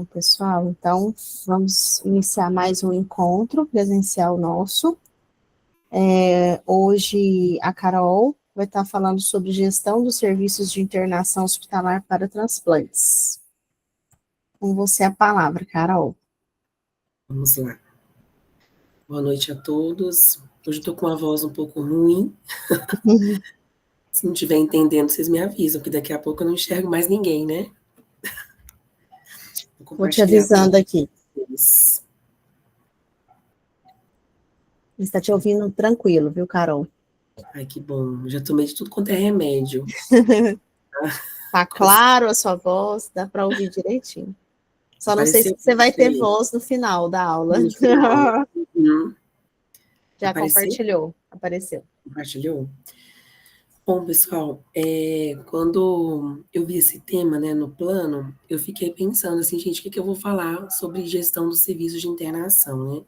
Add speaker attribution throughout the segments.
Speaker 1: Bom, pessoal, então vamos iniciar mais um encontro presencial nosso. Hoje a Carol vai estar falando sobre gestão dos serviços de internação hospitalar para transplantes. Com você a palavra, Carol.
Speaker 2: Vamos lá. Boa noite a todos. Hoje eu estou com a voz um pouco ruim. Se não estiver entendendo, vocês me avisam, que daqui a pouco eu não enxergo mais ninguém, né? Vou
Speaker 1: Vou te
Speaker 2: compartilhar
Speaker 1: avisando aqui.
Speaker 2: com vocês.
Speaker 1: Está te ouvindo tranquilo, viu, Carol?
Speaker 2: Ai, que bom. Já tomei de tudo quanto é remédio.
Speaker 1: Tá claro a sua voz, dá para ouvir direitinho. Só não sei se
Speaker 2: Apareceu
Speaker 1: você vai ter
Speaker 2: aí
Speaker 1: voz no final da aula.
Speaker 2: no final.
Speaker 1: Já
Speaker 2: Apareceu?
Speaker 1: compartilhou, apareceu.
Speaker 2: Compartilhou? Bom, pessoal, quando eu vi esse tema, né, no plano, eu fiquei pensando assim, gente, o que eu vou falar sobre gestão dos serviços de internação, né?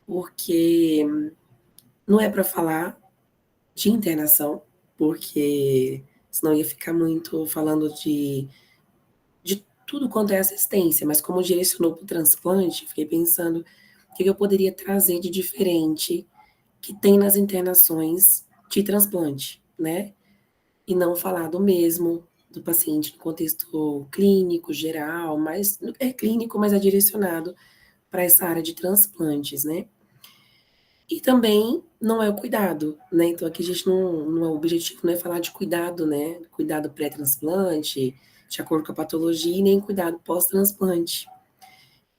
Speaker 2: Porque não é para falar de internação, porque senão ia ficar muito falando de tudo quanto é assistência, mas como direcionou para o transplante, fiquei pensando o que eu poderia trazer de diferente que tem nas internações de transplante, né? E não falar do mesmo do paciente no contexto clínico, geral, mas é clínico, mas é direcionado para essa área de transplantes, né? E também não é o cuidado, né? Então aqui a gente não é o objetivo, não é falar de cuidado, né? Cuidado pré-transplante, de acordo com a patologia, e nem cuidado pós-transplante.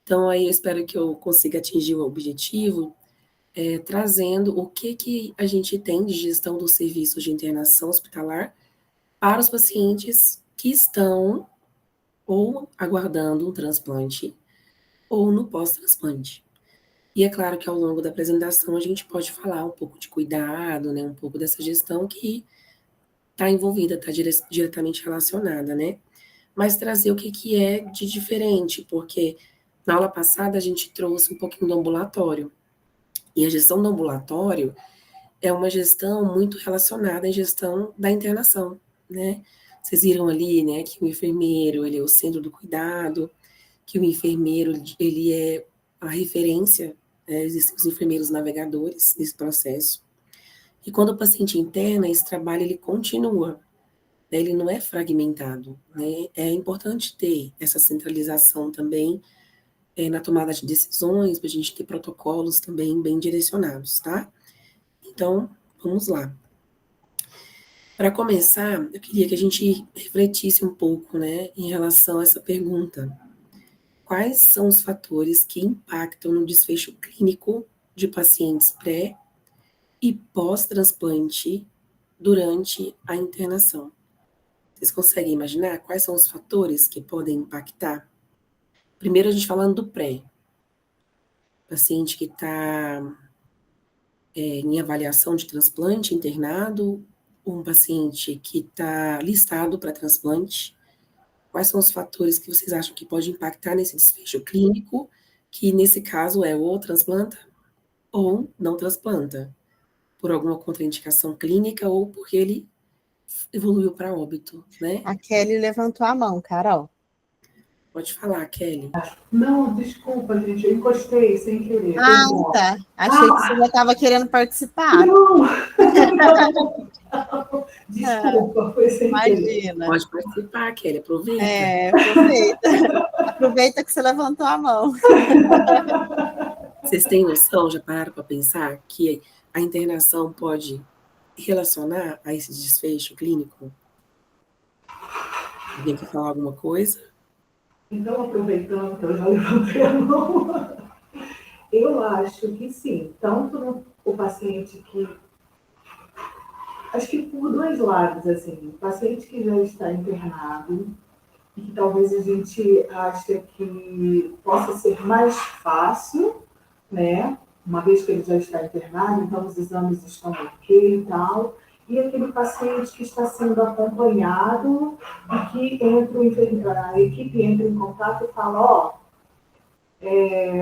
Speaker 2: Então aí eu espero que eu consiga atingir o objetivo, trazendo o que a gente tem de gestão dos serviços de internação hospitalar para os pacientes que estão ou aguardando um transplante ou no pós-transplante. E é claro que ao longo da apresentação a gente pode falar um pouco de cuidado, né, um pouco dessa gestão que está envolvida, está diretamente relacionada, né? Mas trazer o que é de diferente, porque na aula passada a gente trouxe um pouquinho do ambulatório. E a gestão do ambulatório é uma gestão muito relacionada à gestão da internação, né? Vocês viram ali, né, que o enfermeiro, ele é o centro do cuidado, que o enfermeiro, ele é a referência, né? Existem os enfermeiros navegadores nesse processo. E quando o paciente interna, esse trabalho ele continua, né? Ele não é fragmentado, né? É importante ter essa centralização também na tomada de decisões, para a gente ter protocolos também bem direcionados, tá? Então, vamos lá. Para começar, eu queria que a gente refletisse um pouco, né, em relação a essa pergunta. Quais são os fatores que impactam no desfecho clínico de pacientes pré e pós-transplante durante a internação? Vocês conseguem imaginar quais são os fatores que podem impactar? Primeiro, a gente falando do pré. Paciente que está em avaliação de transplante, internado, um paciente que está listado para transplante. Quais são os fatores que vocês acham que pode impactar nesse desfecho clínico, que nesse caso é ou transplanta ou não transplanta, por alguma contraindicação clínica ou porque ele evoluiu para óbito, né?
Speaker 1: A Kelly levantou a mão, Carol.
Speaker 2: Pode falar, Kelly.
Speaker 3: Não, desculpa, gente, eu encostei sem querer,
Speaker 1: Ah,
Speaker 3: perdão.
Speaker 1: tá. Achei que você já estava querendo participar.
Speaker 3: Não,
Speaker 1: Ah,
Speaker 3: desculpa, foi sem querer.
Speaker 1: imagina.
Speaker 2: Pode participar, Kelly, aproveita.
Speaker 1: Aproveita. Aproveita que você levantou a mão.
Speaker 2: Vocês têm noção, já pararam para pensar que a internação pode relacionar a esse desfecho clínico? Alguém quer falar alguma coisa?
Speaker 3: Então, aproveitando que eu já levantei a mão, eu acho que sim, tanto o paciente que. Acho que por dois lados, assim, o paciente que já está internado, e que talvez a gente ache que possa ser mais fácil, né? Uma vez que ele já está internado, então os exames estão ok e tal. E aquele paciente que está sendo acompanhado e que a equipe entra em contato e fala,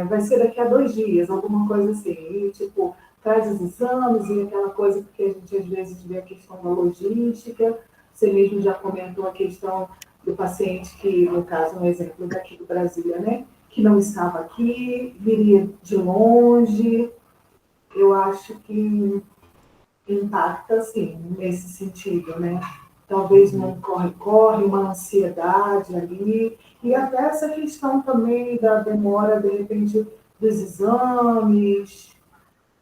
Speaker 3: vai ser daqui a 2 dias, alguma coisa assim. E, tipo, traz os exames e aquela coisa, porque a gente às vezes vê a questão da logística, você mesmo já comentou a questão do paciente que, no caso, um exemplo daqui do Brasília, né? Que não estava aqui, viria de longe. Eu acho que impacta, sim, nesse sentido, né? Talvez num corre-corre, uma ansiedade ali, e até essa questão também da demora, de repente, dos exames.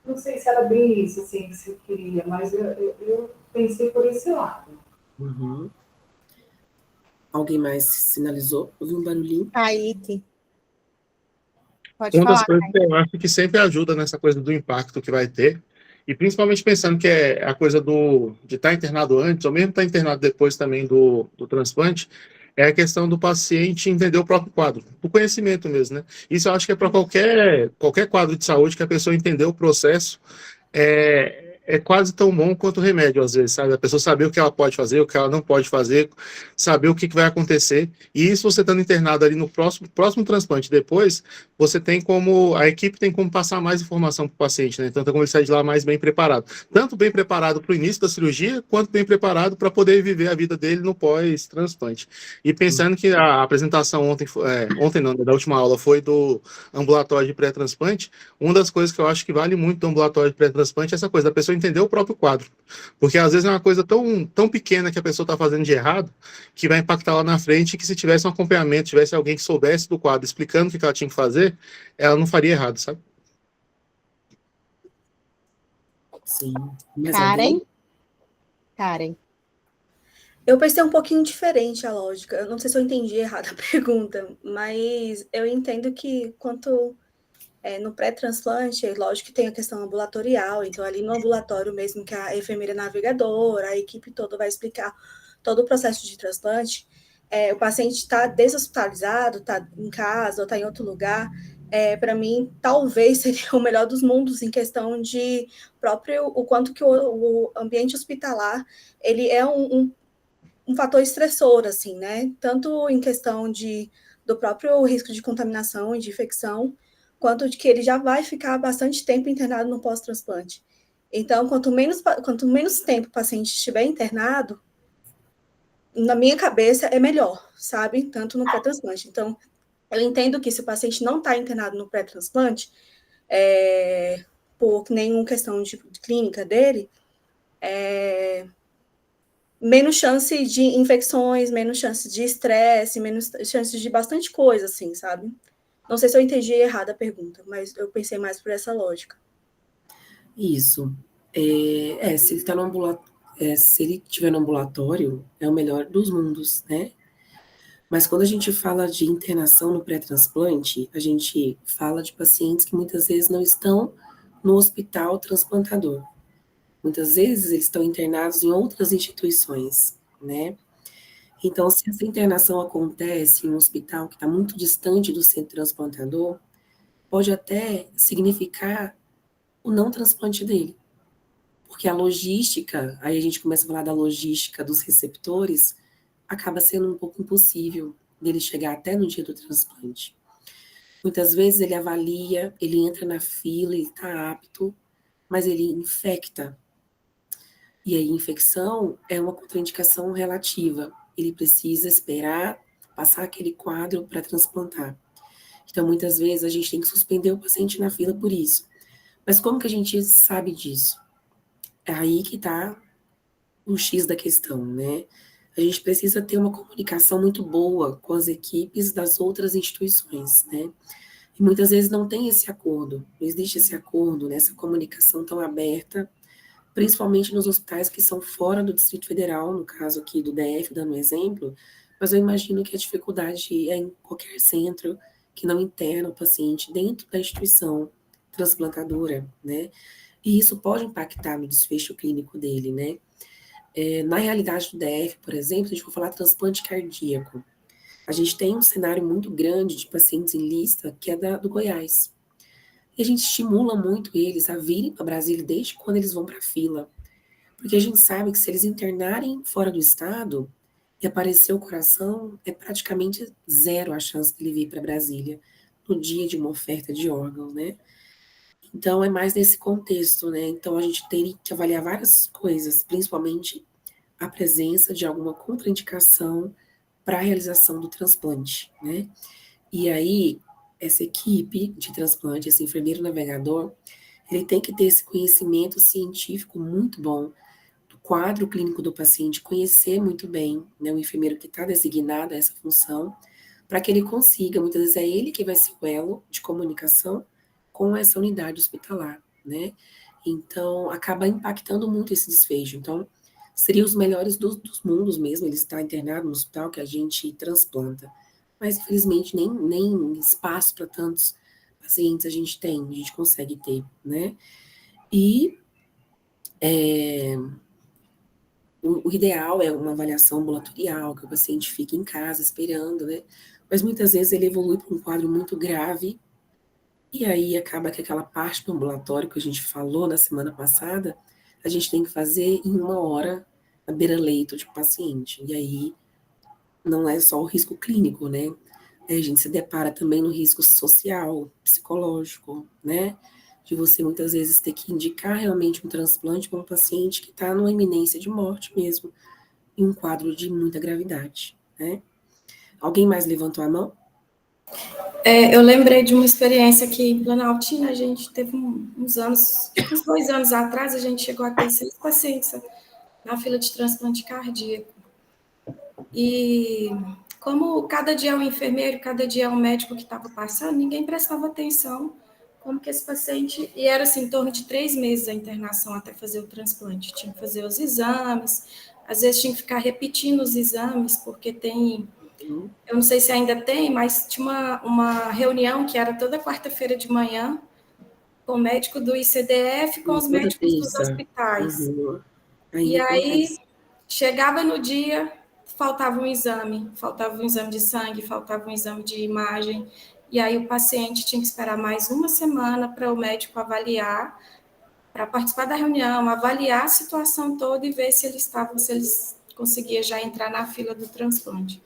Speaker 3: Não sei se era bem isso assim, que você queria, mas eu pensei por esse lado.
Speaker 2: Uhum. Alguém mais sinalizou? Ouvi um barulhinho?
Speaker 1: Kaique, pode
Speaker 4: Uma das
Speaker 1: falar.
Speaker 4: coisas que eu acho que sempre ajuda nessa coisa do impacto que vai ter, e principalmente pensando que é a coisa de estar internado antes, ou mesmo estar internado depois também do transplante, é a questão do paciente entender o próprio quadro, o conhecimento mesmo, né? Isso eu acho que é para qualquer quadro de saúde que a pessoa entender o processo, é quase tão bom quanto o remédio, às vezes, sabe? A pessoa saber o que ela pode fazer, o que ela não pode fazer, saber o que vai acontecer. E isso você estando internado ali no próximo transplante depois, você tem como, a equipe tem como passar mais informação para o paciente, né? Então tem como ele sair de lá mais bem preparado. Tanto bem preparado para o início da cirurgia, quanto bem preparado para poder viver a vida dele no pós-transplante. E pensando que a apresentação ontem não, né, da última aula foi do ambulatório de pré-transplante, uma das coisas que eu acho que vale muito do ambulatório de pré-transplante é essa coisa da pessoa entender o próprio quadro. Porque às vezes é uma coisa tão pequena que a pessoa está fazendo de errado, que vai impactar lá na frente, que se tivesse um acompanhamento, tivesse alguém que soubesse do quadro, explicando o que ela tinha que fazer, ela não faria errado, sabe?
Speaker 2: Sim. Mais
Speaker 1: Karen?
Speaker 2: alguém?
Speaker 1: Karen.
Speaker 5: Eu pensei um pouquinho diferente a lógica. Eu não sei se eu entendi errado a pergunta, mas eu entendo que quanto no pré-transplante, lógico que tem a questão ambulatorial, então ali no ambulatório mesmo que a enfermeira navegadora, a equipe toda vai explicar todo o processo de transplante, o paciente está deshospitalizado, está em casa ou está em outro lugar, para mim, talvez seria o melhor dos mundos em questão de próprio o quanto que o ambiente hospitalar ele é um fator estressor, assim, né? Tanto em questão do próprio risco de contaminação e de infecção, quanto de que ele já vai ficar bastante tempo internado no pós-transplante. Então, quanto menos tempo o paciente estiver internado, na minha cabeça é melhor, sabe? Tanto no pré-transplante. Então, eu entendo que se o paciente não está internado no pré-transplante, por nenhuma questão de clínica dele, menos chance de infecções, menos chance de estresse, menos chances de bastante coisa, assim, sabe? Não sei se eu entendi errado a pergunta, mas eu pensei mais por essa lógica.
Speaker 2: Isso. Se ele tá no se ele estiver no ambulatório, é o melhor dos mundos, né? Mas quando a gente fala de internação no pré-transplante, a gente fala de pacientes que muitas vezes não estão no hospital transplantador. Muitas vezes eles estão internados em outras instituições, né? Então, se essa internação acontece em um hospital que está muito distante do centro transplantador, pode até significar o não transplante dele. Porque a logística, aí a gente começa a falar da logística dos receptores, acaba sendo um pouco impossível dele chegar até no dia do transplante. Muitas vezes ele avalia, ele entra na fila, ele está apto, mas ele infecta. E aí, infecção é uma contraindicação relativa. Ele precisa esperar passar aquele quadro para transplantar. Então, muitas vezes, a gente tem que suspender o paciente na fila por isso. Mas como que a gente sabe disso? É aí que está o X da questão, né? A gente precisa ter uma comunicação muito boa com as equipes das outras instituições, né? E muitas vezes não tem esse acordo, não existe esse acordo, né? Essa comunicação tão aberta, principalmente nos hospitais que são fora do Distrito Federal, no caso aqui do DF, dando um exemplo, mas eu imagino que a dificuldade é em qualquer centro que não interna o paciente dentro da instituição transplantadora, né? E isso pode impactar no desfecho clínico dele, né? Na realidade do DF, por exemplo, a gente for falar transplante cardíaco, a gente tem um cenário muito grande de pacientes em lista que é do Goiás. E a gente estimula muito eles a virem para Brasília desde quando eles vão para a fila. Porque a gente sabe que se eles internarem fora do estado e aparecer o coração, é praticamente zero a chance de ele vir para Brasília no dia de uma oferta de órgão, né? Então, é mais nesse contexto, né? Então, a gente tem que avaliar várias coisas, principalmente a presença de alguma contraindicação para a realização do transplante, né? E aí, essa equipe de transplante, esse enfermeiro navegador, ele tem que ter esse conhecimento científico muito bom do quadro clínico do paciente, conhecer muito bem, né, o enfermeiro que está designado a essa função, para que ele consiga, muitas vezes é ele que vai ser o elo de comunicação com essa unidade hospitalar, né? Então, acaba impactando muito esse desfecho. Então, seria os melhores dos mundos mesmo, ele está internado no hospital que a gente transplanta. Mas, infelizmente, nem espaço para tantos pacientes a gente consegue ter, né? E o ideal é uma avaliação ambulatorial, que o paciente fique em casa esperando, né? Mas muitas vezes ele evolui para um quadro muito grave, e aí acaba que aquela parte do ambulatório que a gente falou na semana passada, a gente tem que fazer em 1 hora na beira-leito de paciente. E aí não é só o risco clínico, né? A gente se depara também no risco social, psicológico, né? De você muitas vezes ter que indicar realmente um transplante para um paciente que está numa iminência de morte mesmo, em um quadro de muita gravidade, né? Alguém mais levantou a mão?
Speaker 6: Eu lembrei de uma experiência aqui em Planaltina, a gente teve uns anos, uns 2 anos atrás, a gente chegou a ter 6 pacientes na fila de transplante cardíaco. E como cada dia é um enfermeiro, cada dia é um médico que estava passando, ninguém prestava atenção como que esse paciente... E era assim, em torno de 3 meses a internação até fazer o transplante. Tinha que fazer os exames, às vezes tinha que ficar repetindo os exames, porque tem... Eu não sei se ainda tem, mas tinha uma reunião que era toda quarta-feira de manhã, com o médico do ICDF, com os
Speaker 2: Toda
Speaker 6: médicos dos
Speaker 2: terça.
Speaker 6: hospitais.
Speaker 2: Aí
Speaker 6: E aí,
Speaker 2: acontece.
Speaker 6: chegava no dia, faltava um exame de sangue, faltava um exame de imagem, e aí o paciente tinha que esperar mais uma semana para o médico avaliar, para participar da reunião, avaliar a situação toda e ver se ele conseguia já entrar na fila do transplante.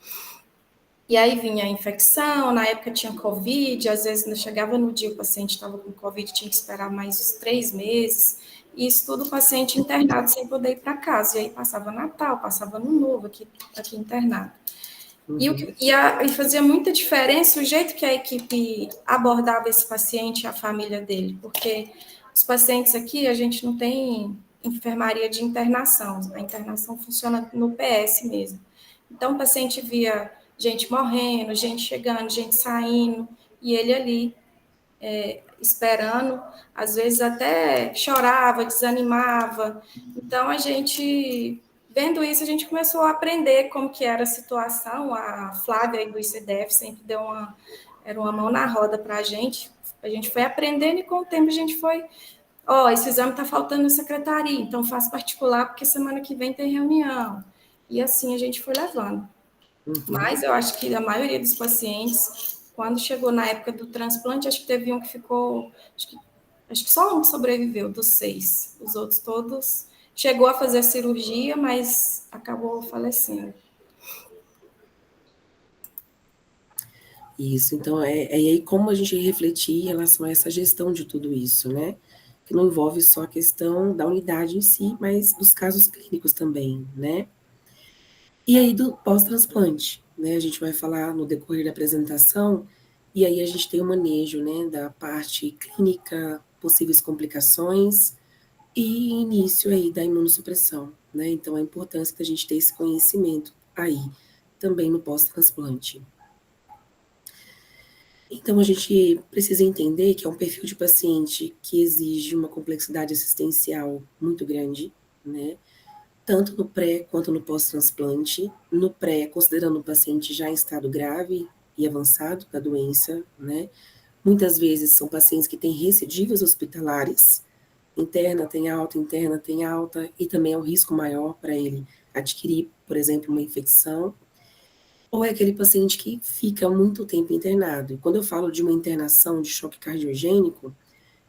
Speaker 6: E aí vinha a infecção, na época tinha Covid, às vezes não chegava no dia, o paciente estava com Covid, tinha que esperar mais uns 3 meses, e isso tudo o paciente internado sem poder ir para casa. E aí passava Natal, passava Ano Novo aqui internado. E fazia muita diferença o jeito que a equipe abordava esse paciente e a família dele, porque os pacientes aqui, a gente não tem enfermaria de internação, a internação funciona no PS mesmo. Então, o paciente via gente morrendo, gente chegando, gente saindo, e ele ali esperando, às vezes até chorava, desanimava. Então, a gente, vendo isso, a gente começou a aprender como que era a situação. A Flávia do ICDF sempre deu era uma mão na roda para a gente foi aprendendo e com o tempo a gente foi, esse exame está faltando na secretaria, então faço particular porque semana que vem tem reunião. E assim a gente foi levando. Mas eu acho que a maioria dos pacientes, quando chegou na época do transplante, acho que teve um que ficou... Acho que só um que sobreviveu dos 6. Os outros todos chegou a fazer a cirurgia, mas acabou falecendo.
Speaker 2: Isso, então aí como a gente refletir em relação a essa gestão de tudo isso, né? Que não envolve só a questão da unidade em si, mas dos casos clínicos também, né? E aí do pós-transplante, né? A gente vai falar no decorrer da apresentação, e aí a gente tem o manejo, né, da parte clínica, possíveis complicações e início aí da imunossupressão, né? Então a importância da gente ter esse conhecimento aí, também no pós-transplante. Então, a gente precisa entender que é um perfil de paciente que exige uma complexidade assistencial muito grande, né? Tanto no pré quanto no pós-transplante. No pré, considerando o paciente já em estado grave e avançado da doença, né? Muitas vezes são pacientes que têm recidivas hospitalares, interna tem alta, e também é um risco maior para ele adquirir, por exemplo, uma infecção. Ou é aquele paciente que fica muito tempo internado. E quando eu falo de uma internação de choque cardiogênico,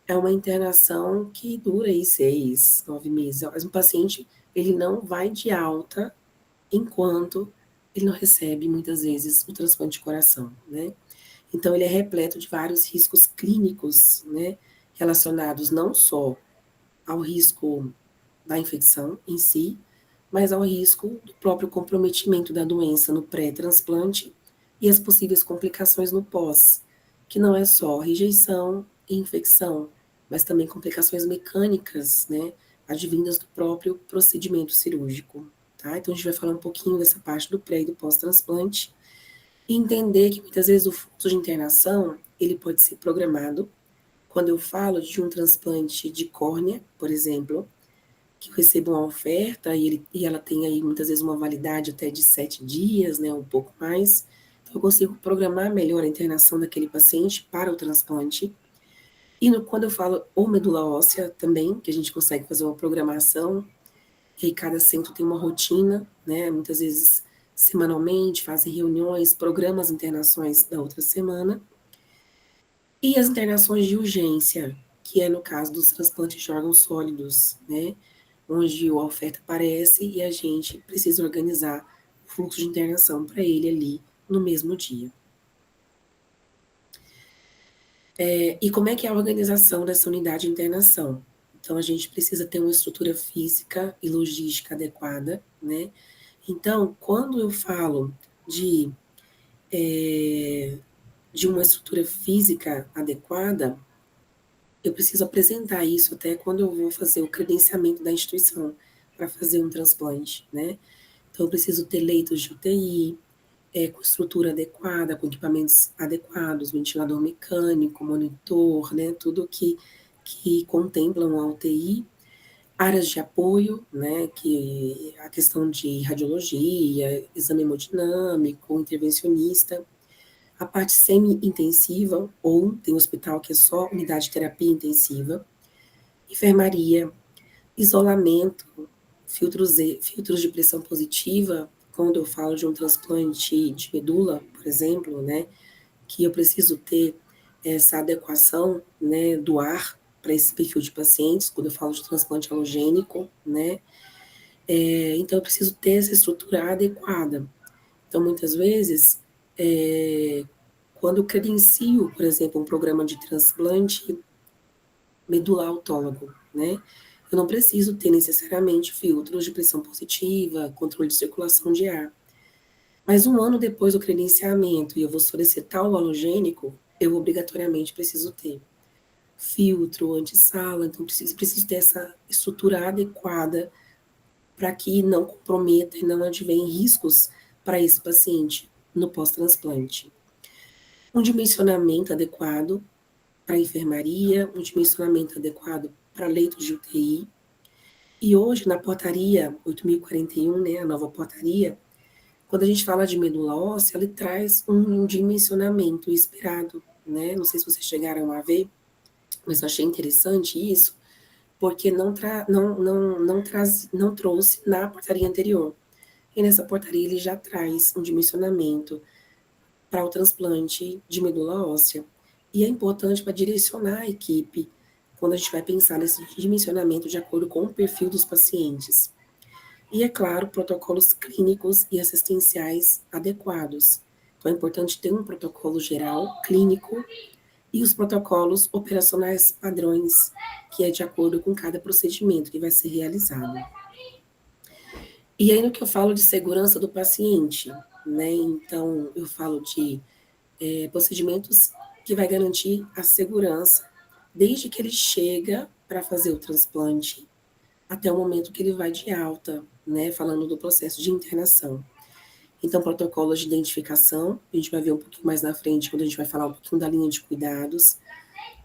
Speaker 2: é uma internação que dura aí 6, 9 meses. Mas o paciente, ele não vai de alta enquanto ele não recebe, muitas vezes, o transplante de coração, né? Então, ele é repleto de vários riscos clínicos, né? Relacionados não só ao risco da infecção em si, mas ao risco do próprio comprometimento da doença no pré-transplante e as possíveis complicações no pós, que não é só rejeição e infecção, mas também complicações mecânicas, né, advindas do próprio procedimento cirúrgico. Tá? Então, a gente vai falar um pouquinho dessa parte do pré e do pós-transplante e entender que muitas vezes o fluxo de internação ele pode ser programado. Quando eu falo de um transplante de córnea, por exemplo, que eu recebo uma oferta e ela tem aí muitas vezes uma validade até de 7 dias, né, um pouco mais, então eu consigo programar melhor a internação daquele paciente para o transplante. E quando eu falo ou medula óssea também, que a gente consegue fazer uma programação, e cada centro tem uma rotina, né, muitas vezes semanalmente, fazem reuniões, programam as internações da outra semana, e as internações de urgência, que é no caso dos transplantes de órgãos sólidos, né, onde a oferta aparece e a gente precisa organizar o fluxo de internação para ele ali no mesmo dia. E como é que é a organização dessa unidade de internação? Então, a gente precisa ter uma estrutura física e logística adequada, né? Então, quando eu falo de uma estrutura física adequada, eu preciso apresentar isso até quando eu vou fazer o credenciamento da instituição para fazer um transplante, né? Então, eu preciso ter leitos de UTI, com estrutura adequada, com equipamentos adequados, ventilador mecânico, monitor, né? Tudo que contemplam a UTI, áreas de apoio, né? Que a questão de radiologia, exame hemodinâmico, intervencionista, a parte semi-intensiva, ou tem um hospital que é só unidade de terapia intensiva, enfermaria, isolamento, filtros de pressão positiva, quando eu falo de um transplante de medula, por exemplo, né, que eu preciso ter essa adequação, né, do ar para esse perfil de pacientes, quando eu falo de transplante halogênico, né, então eu preciso ter essa estrutura adequada. Então, muitas vezes, quando eu credencio, por exemplo, um programa de transplante medular autólogo, né, eu não preciso ter necessariamente filtros de pressão positiva, controle de circulação de ar. Mas um ano depois do credenciamento e eu vou solicitar o halogênico, eu obrigatoriamente preciso ter filtro, antissala, então preciso ter essa estrutura adequada para que não comprometa e não advenha riscos para esse paciente no pós-transplante. Um dimensionamento adequado para a enfermaria, um dimensionamento adequado para leitos de UTI. E hoje, na portaria 8.041, né, a nova portaria, quando a gente fala de medula óssea, ele traz um dimensionamento esperado, né? Não sei se vocês chegaram a ver, mas eu achei interessante isso, porque não trouxe na portaria anterior. E nessa portaria ele já traz um dimensionamento para o transplante de medula óssea. E é importante para direcionar a equipe quando a gente vai pensar nesse dimensionamento de acordo com o perfil dos pacientes. E, é claro, protocolos clínicos e assistenciais adequados. Então, é importante ter um protocolo geral, clínico, e os protocolos operacionais padrões, que é de acordo com cada procedimento que vai ser realizado. E aí, no que eu falo de segurança do paciente, né? Então, eu falo de procedimentos que vai garantir a segurança desde que ele chega para fazer o transplante até o momento que ele vai de alta, né, falando do processo de internação. Então, protocolos de identificação, a gente vai ver um pouquinho mais na frente, quando a gente vai falar um pouquinho da linha de cuidados,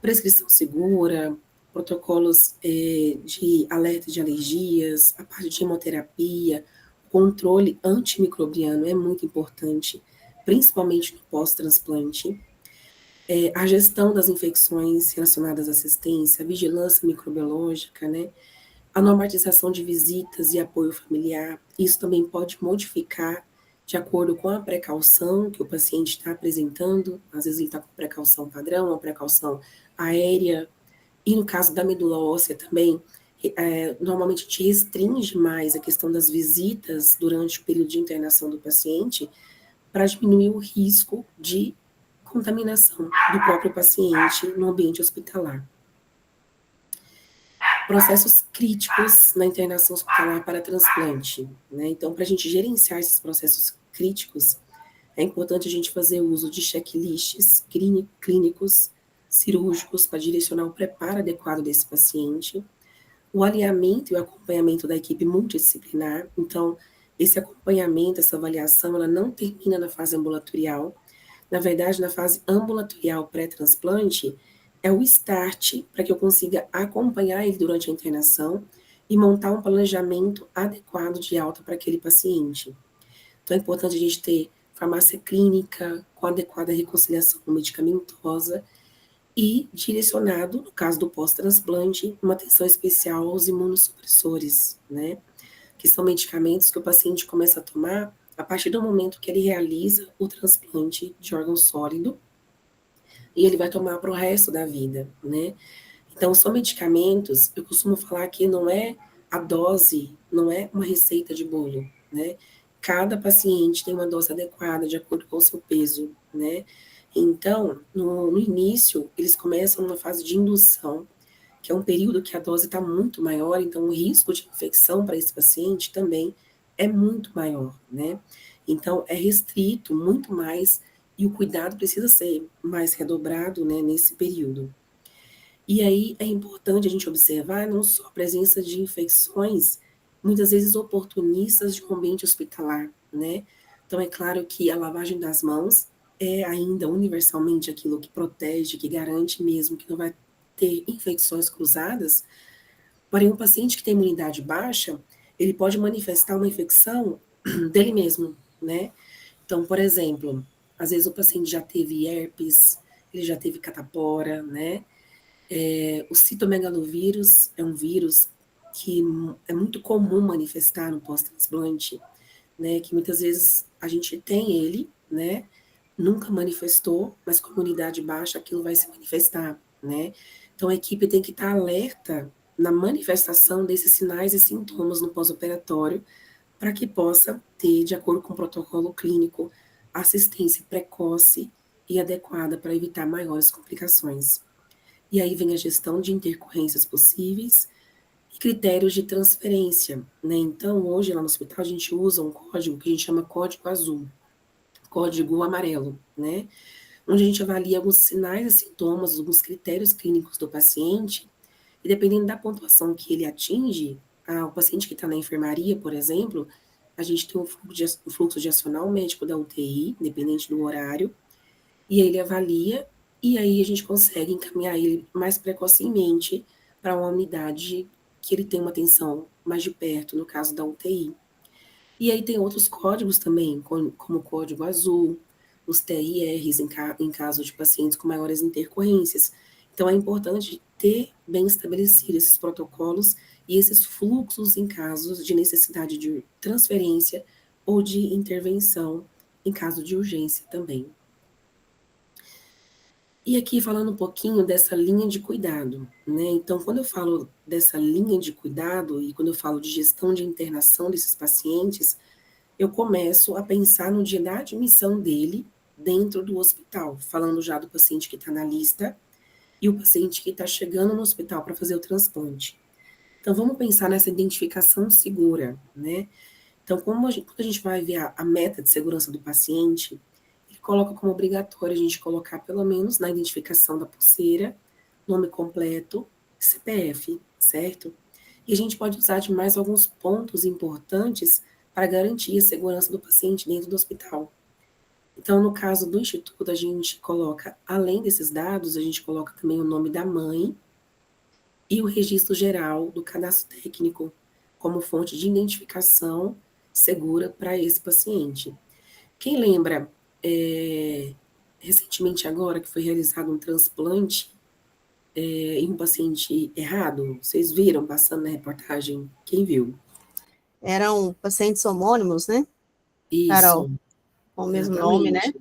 Speaker 2: prescrição segura, protocolos de alerta de alergias, a parte de hemoterapia, controle antimicrobiano é muito importante, principalmente no pós-transplante, a gestão das infecções relacionadas à assistência, a vigilância microbiológica, né, a normatização de visitas e apoio familiar, isso também pode modificar de acordo com a precaução que o paciente está apresentando, às vezes ele está com precaução padrão, uma precaução aérea, e no caso da medula óssea também, normalmente a gente restringe mais a questão das visitas durante o período de internação do paciente para diminuir o risco de contaminação do próprio paciente no ambiente hospitalar. processos críticos na internação hospitalar para transplante, né? Então, para a gente gerenciar esses processos críticos, é importante a gente fazer uso de checklists clínicos, cirúrgicos, para direcionar o preparo adequado desse paciente, o alinhamento e o acompanhamento da equipe multidisciplinar. Então, esse acompanhamento, essa avaliação, ela não termina na fase ambulatorial. Na verdade, na fase ambulatorial pré-transplante, é o start para que eu consiga acompanhar ele durante a internação e montar um planejamento adequado de alta para aquele paciente. Então, é importante a gente ter farmácia clínica com adequada reconciliação medicamentosa e direcionado, no caso do pós-transplante, uma atenção especial aos imunossupressores, né? Que são medicamentos que o paciente começa a tomar a partir do momento que ele realiza o transplante de órgão sólido e ele vai tomar para o resto da vida, né? Então, são medicamentos, eu costumo falar que não é a dose, não é uma receita de bolo, né? Cada paciente tem uma dose adequada de acordo com o seu peso, né? Então, no início, eles começam numa fase de indução, que é um período que a dose está muito maior, então o risco de infecção para esse paciente também é muito maior, né? Então, é restrito muito mais e o cuidado precisa ser mais redobrado, né, nesse período. E aí é importante a gente observar não só a presença de infecções, muitas vezes oportunistas de um ambiente hospitalar, né? Então, é claro que a lavagem das mãos é ainda universalmente aquilo que protege, que garante mesmo que não vai ter infecções cruzadas, porém, um paciente que tem imunidade baixa, ele pode manifestar uma infecção dele mesmo, né? Então, por exemplo, às vezes o paciente já teve herpes, ele já teve catapora, né? O citomegalovírus é um vírus que é muito comum manifestar no pós-transplante, né? Que muitas vezes a gente tem ele, né? Nunca manifestou, mas com imunidade baixa aquilo vai se manifestar, né? Então a equipe tem que estar alerta na manifestação desses sinais e sintomas no pós-operatório para que possa ter, de acordo com o protocolo clínico, assistência precoce e adequada para evitar maiores complicações. E aí vem a gestão de intercorrências possíveis e critérios de transferência, né? Então, hoje lá no hospital a gente usa um código que a gente chama código azul, código amarelo, né? Onde a gente avalia alguns sinais e sintomas, alguns critérios clínicos do paciente, e dependendo da pontuação que ele atinge, o paciente que está na enfermaria, por exemplo, a gente tem o fluxo de acionar médico da UTI, independente do horário, e ele avalia, e aí a gente consegue encaminhar ele mais precocemente para uma unidade que ele tem uma atenção mais de perto, no caso da UTI. E aí tem outros códigos também, como o código azul, os TIRs em caso de pacientes com maiores intercorrências. Então é importante ter bem estabelecidos esses protocolos e esses fluxos em casos de necessidade de transferência ou de intervenção em caso de urgência também. E aqui falando um pouquinho dessa linha de cuidado, né? Então, quando eu falo dessa linha de cuidado e quando eu falo de gestão de internação desses pacientes, eu começo a pensar no dia da admissão dele dentro do hospital, falando já do paciente que está na lista e o paciente que está chegando no hospital para fazer o transplante. Então, vamos pensar nessa identificação segura, né? Então, quando a gente vai ver a meta de segurança do paciente, ele coloca como obrigatório a gente colocar pelo menos na identificação da pulseira, nome completo, CPF, certo? E a gente pode usar de mais alguns pontos importantes para garantir a segurança do paciente dentro do hospital. Então, no caso do Instituto, a gente coloca, além desses dados, a gente coloca também o nome da mãe e o registro geral do cadastro técnico como fonte de identificação segura para esse paciente. Quem lembra, recentemente agora, que foi realizado um transplante em um paciente errado? Vocês viram passando na reportagem? Quem viu?
Speaker 1: Eram pacientes homônimos, né?
Speaker 2: Isso.
Speaker 1: Carol, com o mesmo nome, né?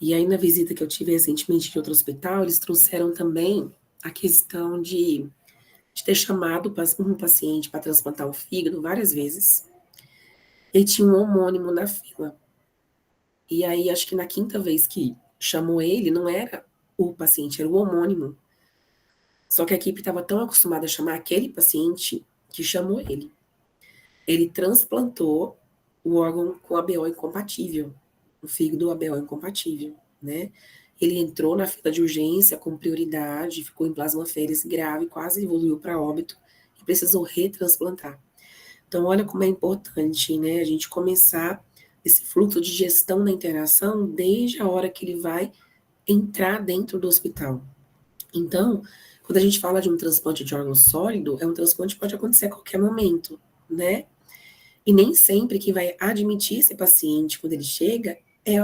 Speaker 2: E aí, na visita que eu tive recentemente de outro hospital, eles trouxeram também a questão de ter chamado um paciente para transplantar o fígado várias vezes. Ele tinha um homônimo na fila. E aí, acho que na quinta vez que chamou ele, não era o paciente, era o homônimo. Só que a equipe estava tão acostumada a chamar aquele paciente que chamou ele. Ele transplantou o órgão com ABO incompatível, o fígado ABO incompatível, né? Ele entrou na fila de urgência com prioridade, ficou em plasmaférese grave, quase evoluiu para óbito e precisou retransplantar. Então, olha como é importante, né, a gente começar esse fluxo de gestão da internação desde a hora que ele vai entrar dentro do hospital. Então, quando a gente fala de um transplante de órgão sólido, é um transplante que pode acontecer a qualquer momento, né? E nem sempre quem vai admitir esse paciente quando ele chega é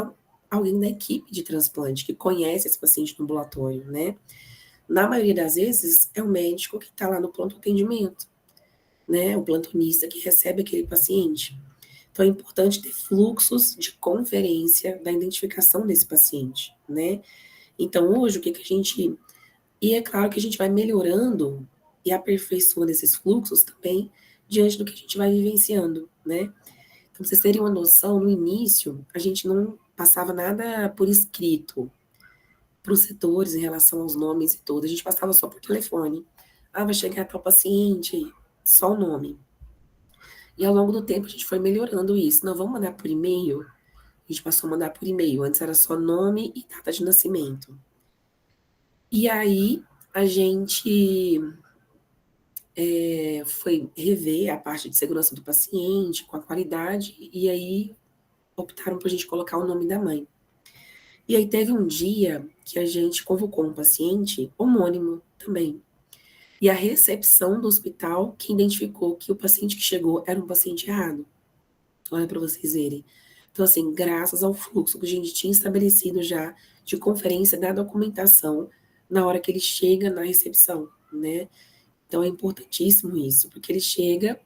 Speaker 2: alguém da equipe de transplante, que conhece esse paciente no ambulatório, né? Na maioria das vezes, é o médico que está lá no pronto atendimento, né? O plantonista que recebe aquele paciente. Então, é importante ter fluxos de conferência da identificação desse paciente, né? Então, hoje, o que a gente... E é claro que a gente vai melhorando e aperfeiçoando esses fluxos também diante do que a gente vai vivenciando, né? Então, pra vocês terem uma noção, no início, a gente não passava nada por escrito para os setores em relação aos nomes e tudo, a gente passava só por telefone. Ah, vai chegar tal paciente, só o nome. E ao longo do tempo a gente foi melhorando isso. Não, vamos mandar por e-mail? A gente passou a mandar por e-mail. Antes era só nome e data de nascimento. E aí a gente foi rever a parte de segurança do paciente, com a qualidade, e aí optaram para a gente colocar o nome da mãe. E aí teve um dia que a gente convocou um paciente homônimo também. E a recepção do hospital que identificou que o paciente que chegou era um paciente errado. Olha para vocês verem. Então, assim, graças ao fluxo que a gente tinha estabelecido já de conferência da documentação na hora que ele chega na recepção, né? Então, é importantíssimo isso, porque ele chega,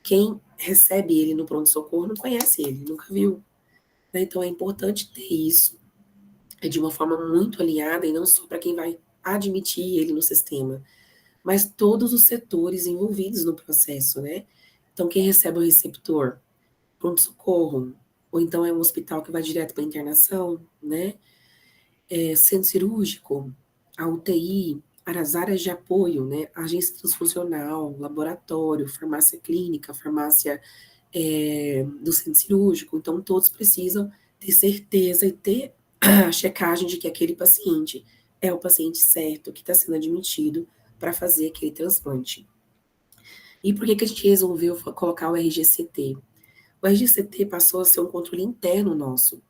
Speaker 2: quem recebe ele no pronto-socorro não conhece ele, nunca viu, né? Então, é importante ter isso de uma forma muito alinhada e não só para quem vai admitir ele no sistema, mas todos os setores envolvidos no processo, né? Então, quem recebe o receptor? Pronto-socorro, ou então é um hospital que vai direto para a internação, né? Centro cirúrgico, a UTI, as áreas de apoio, né? Agência transfusional, laboratório, farmácia clínica, farmácia do centro cirúrgico. Então, todos precisam ter certeza e ter a checagem de que aquele paciente é o paciente certo que está sendo admitido para fazer aquele transplante. E por que a gente resolveu colocar o RGCT? O RGCT passou a ser um controle interno nosso,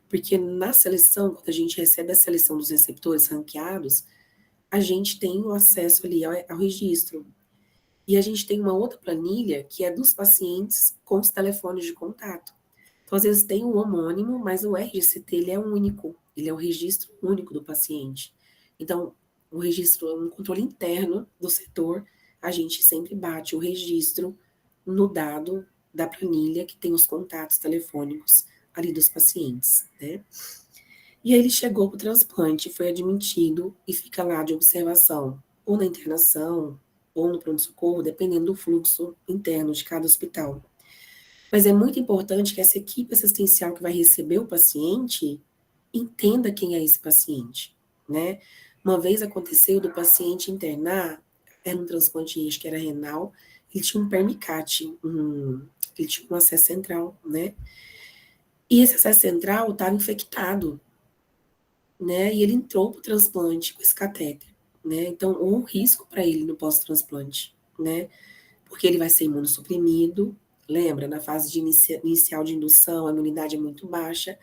Speaker 2: porque na seleção, quando a gente recebe a seleção dos receptores ranqueados, a gente tem o acesso ali ao registro. E a gente tem uma outra planilha que é dos pacientes com os telefones de contato. Então, às vezes tem um homônimo, mas o RGCT ele é único, ele é o registro único do paciente. Então, o registro é um controle interno do setor, a gente sempre bate o registro no dado da planilha que tem os contatos telefônicos ali dos pacientes, né? E aí ele chegou para o transplante, foi admitido e fica lá de observação, ou na internação, ou no pronto-socorro, dependendo do fluxo interno de cada hospital. Mas é muito importante que essa equipe assistencial que vai receber o paciente entenda quem é esse paciente, né? Uma vez aconteceu do paciente internar, era um transplante, acho que era renal, ele tinha um permicate, ele tinha um acesso central, né? E esse acesso central estava infectado, né? E ele entrou para o transplante com esse catéter, né? Então, houve um risco para ele no pós-transplante, né? Porque ele vai ser imunossuprimido, lembra, na fase de inicial de indução, a imunidade é muito baixa,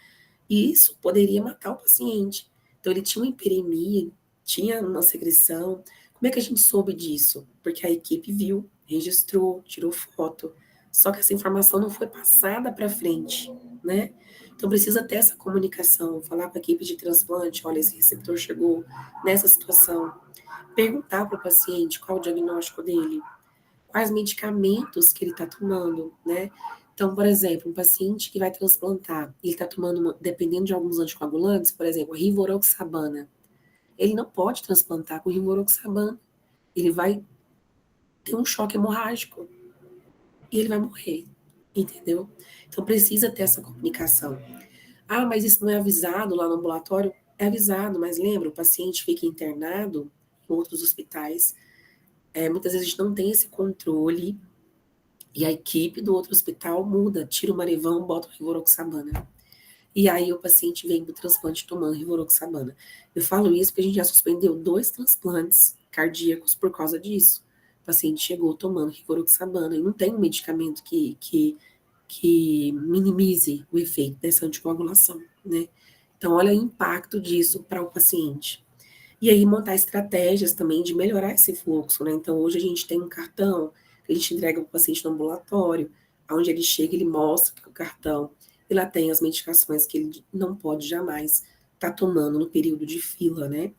Speaker 2: e isso poderia matar o paciente. Então, ele tinha uma hiperemia, tinha uma secreção. Como é que a gente soube disso? Porque a equipe viu, registrou, tirou foto, só que essa informação não foi passada para frente, né? Então, precisa ter essa comunicação, falar para a equipe de transplante, olha, esse receptor chegou nessa situação, perguntar para o paciente qual o diagnóstico dele, quais medicamentos que ele está tomando, né? Então, por exemplo, um paciente que vai transplantar, ele está tomando, dependendo de alguns anticoagulantes, por exemplo, rivaroxabana, ele não pode transplantar com rivaroxabana, ele vai ter um choque hemorrágico e ele vai morrer, entendeu? Então, precisa ter essa comunicação. Ah, mas isso não é avisado lá no ambulatório? É avisado, mas lembra, o paciente fica internado em outros hospitais. Muitas vezes a gente não tem esse controle e a equipe do outro hospital muda, tira o Marevão, bota o rivaroxabana. E aí o paciente vem do transplante tomando rivaroxabana. Eu falo isso porque a gente já suspendeu 2 transplantes cardíacos por causa disso. O paciente chegou tomando rivaroxabana e não tem um medicamento que minimize o efeito dessa anticoagulação, né? Então, olha o impacto disso para o paciente. E aí, montar estratégias também de melhorar esse fluxo, né? Então, hoje a gente tem um cartão que a gente entrega para o paciente no ambulatório, onde ele chega, ele mostra que o cartão, e lá tem as medicações que ele não pode jamais estar tomando no período de fila, né?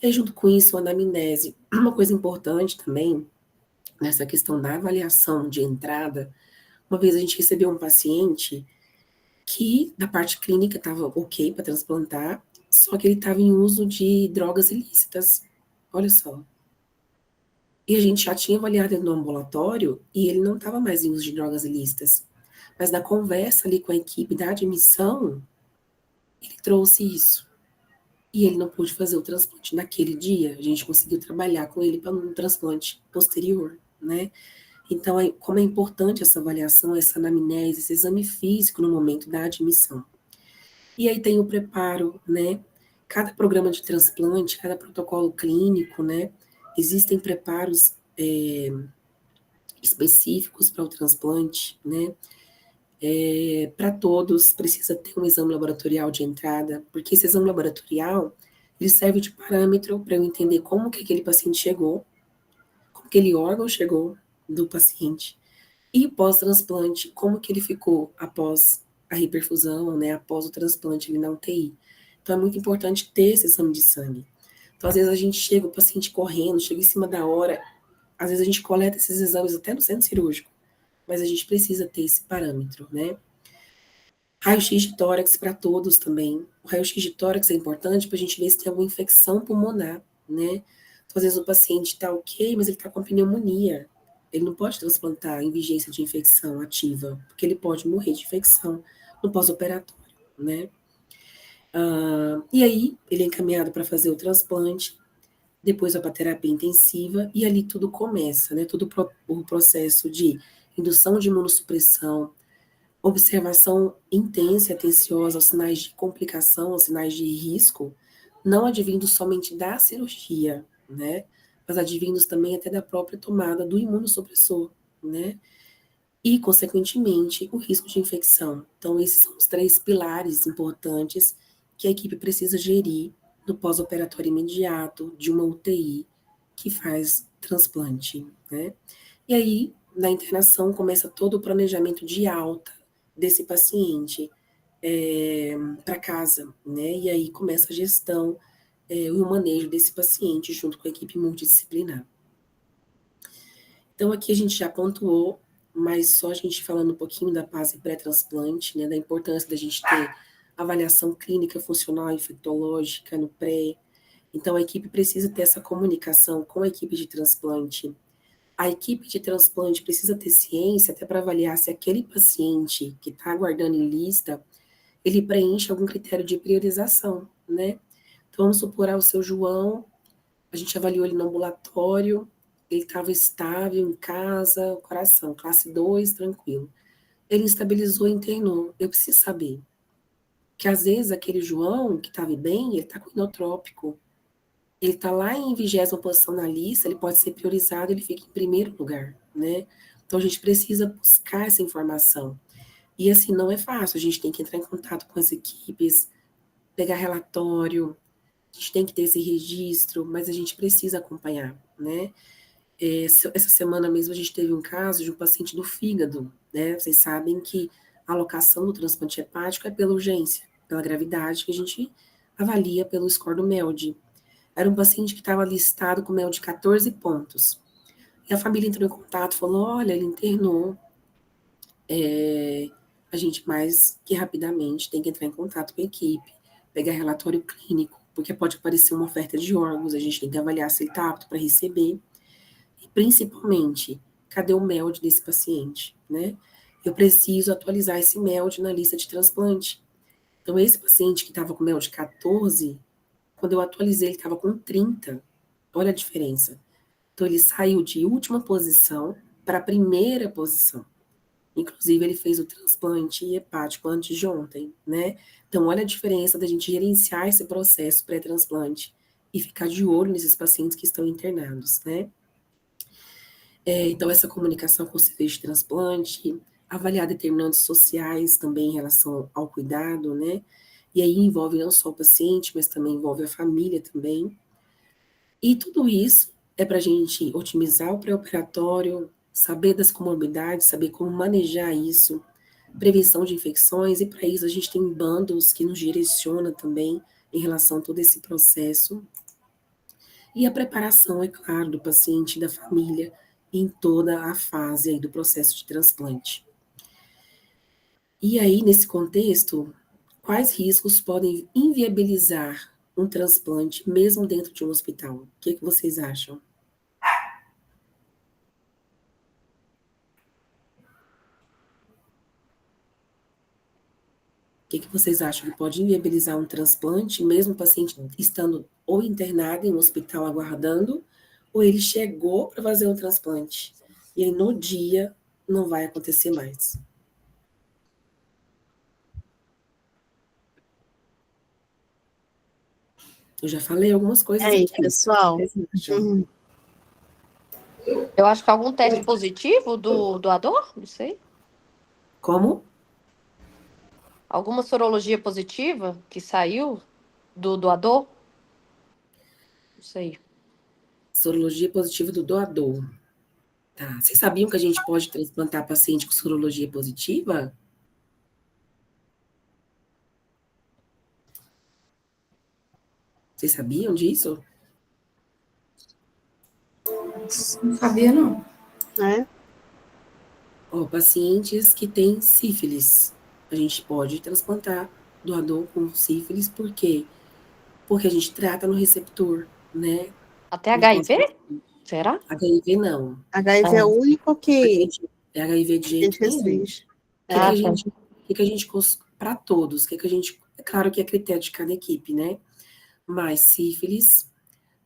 Speaker 2: E junto com isso, a anamnese. Uma coisa importante também, nessa questão da avaliação de entrada, uma vez a gente recebeu um paciente que, da parte clínica, estava ok para transplantar, só que ele estava em uso de drogas ilícitas. Olha só. E a gente já tinha avaliado ele no ambulatório e ele não estava mais em uso de drogas ilícitas. Mas na conversa ali com a equipe da admissão, ele trouxe isso. E ele não pôde fazer o transplante naquele dia. A gente conseguiu trabalhar com ele para um transplante posterior, né? Então, como é importante essa avaliação, essa anamnese, esse exame físico no momento da admissão. E aí tem o preparo, né? Cada programa de transplante, cada protocolo clínico, né? Existem preparos específicos para o transplante, né? Para todos, precisa ter um exame laboratorial de entrada, porque esse exame laboratorial, ele serve de parâmetro para eu entender como que aquele paciente chegou, como que aquele órgão chegou do paciente, e pós-transplante, como que ele ficou após a reperfusão, né, após o transplante ali na UTI. Então, é muito importante ter esse exame de sangue. Então, às vezes a gente chega, o paciente correndo, chega em cima da hora, às vezes a gente coleta esses exames até no centro cirúrgico, mas a gente precisa ter esse parâmetro, né? Raio-X de tórax para todos também. O raio-X de tórax é importante para a gente ver se tem alguma infecção pulmonar, né? Então, às vezes o paciente está ok, mas ele está com pneumonia. Ele não pode transplantar em vigência de infecção ativa, porque ele pode morrer de infecção no pós-operatório, né? E aí, ele é encaminhado para fazer o transplante, depois vai para a terapia intensiva, e ali tudo começa, né? Todo o processo de indução de imunossupressão, observação intensa e atenciosa aos sinais de complicação, aos sinais de risco, não advindos somente da cirurgia, né? Mas advindos também até da própria tomada do imunossupressor, né? E, consequentemente, o risco de infecção. Então, esses são os 3 pilares importantes que a equipe precisa gerir no pós-operatório imediato de uma UTI que faz transplante, né? E aí, na internação, começa todo o planejamento de alta desse paciente para casa, né? E aí começa a gestão e o manejo desse paciente junto com a equipe multidisciplinar. Então, aqui a gente já pontuou, mas só a gente falando um pouquinho da fase pré-transplante, né? Da importância da gente ter avaliação clínica, funcional, infectológica no pré. Então, a equipe precisa ter essa comunicação com a equipe de transplante. A equipe de transplante precisa ter ciência até para avaliar se aquele paciente que está aguardando em lista, ele preenche algum critério de priorização, né? Então, vamos supor, o seu João, a gente avaliou ele no ambulatório, ele estava estável em casa, coração, classe 2, tranquilo. Ele estabilizou e internou. Eu preciso saber que, às vezes, aquele João que estava bem, ele está com inotrópico. Ele está lá em 20ª posição na lista, ele pode ser priorizado, ele fica em primeiro lugar, né? Então, a gente precisa buscar essa informação. E, assim, não é fácil, a gente tem que entrar em contato com as equipes, pegar relatório, a gente tem que ter esse registro, mas a gente precisa acompanhar, né? Essa semana mesmo a gente teve um caso de um paciente do fígado, né? Vocês sabem que a alocação do transplante hepático é pela urgência, pela gravidade, que a gente avalia pelo score do MELD. Era um paciente que estava listado com MELD de 14 pontos. E a família entrou em contato, falou, olha, ele internou. A gente mais que rapidamente tem que entrar em contato com a equipe, pegar relatório clínico, porque pode aparecer uma oferta de órgãos, a gente tem que avaliar se ele está apto para receber. E, principalmente, cadê o MELD desse paciente, né? Eu preciso atualizar esse MELD na lista de transplante. Então, esse paciente que estava com MELD 14, quando eu atualizei, ele estava com 30. Olha a diferença. Então, ele saiu de última posição para a primeira posição. Inclusive, ele fez o transplante hepático antes de ontem, né? Então, olha a diferença da gente gerenciar esse processo pré-transplante e ficar de olho nesses pacientes que estão internados, né? Então, essa comunicação com o serviço de transplante, avaliar determinantes sociais também em relação ao cuidado, né? E aí envolve não só o paciente, mas também envolve a família também. E tudo isso é para a gente otimizar o pré-operatório, saber das comorbidades, saber como manejar isso, prevenção de infecções, e para isso a gente tem bandos que nos direciona também em relação a todo esse processo. E a preparação, é claro, do paciente e da família em toda a fase aí do processo de transplante. E aí, nesse contexto, quais riscos podem inviabilizar um transplante mesmo dentro de um hospital? O que vocês acham? O que vocês acham que pode inviabilizar um transplante, mesmo o paciente estando ou internado em um hospital aguardando, ou ele chegou para fazer um transplante, e aí no dia não vai acontecer mais? Eu já falei algumas
Speaker 1: E
Speaker 2: coisas
Speaker 1: aí,
Speaker 2: aqui.
Speaker 1: pessoal?
Speaker 7: Eu acho que algum teste positivo do doador, não sei.
Speaker 2: Como?
Speaker 7: Alguma sorologia positiva que saiu do doador? Não sei.
Speaker 2: Sorologia positiva do doador. Tá. Vocês sabiam que a gente pode transplantar paciente com sorologia positiva? Vocês sabiam disso?
Speaker 6: Não sabia, não.
Speaker 1: Né?
Speaker 2: Pacientes que têm sífilis. A gente pode transplantar doador com sífilis, por quê? Porque a gente trata no receptor, né?
Speaker 7: Até HIV? Será?
Speaker 2: HIV não.
Speaker 1: HIV é o único que
Speaker 2: É HIV de
Speaker 1: a
Speaker 2: jeito
Speaker 1: gente
Speaker 2: nenhum.
Speaker 1: restringe.
Speaker 2: Que a gente para todos, que a gente, é claro que é critério de cada equipe, né? Mas sífilis,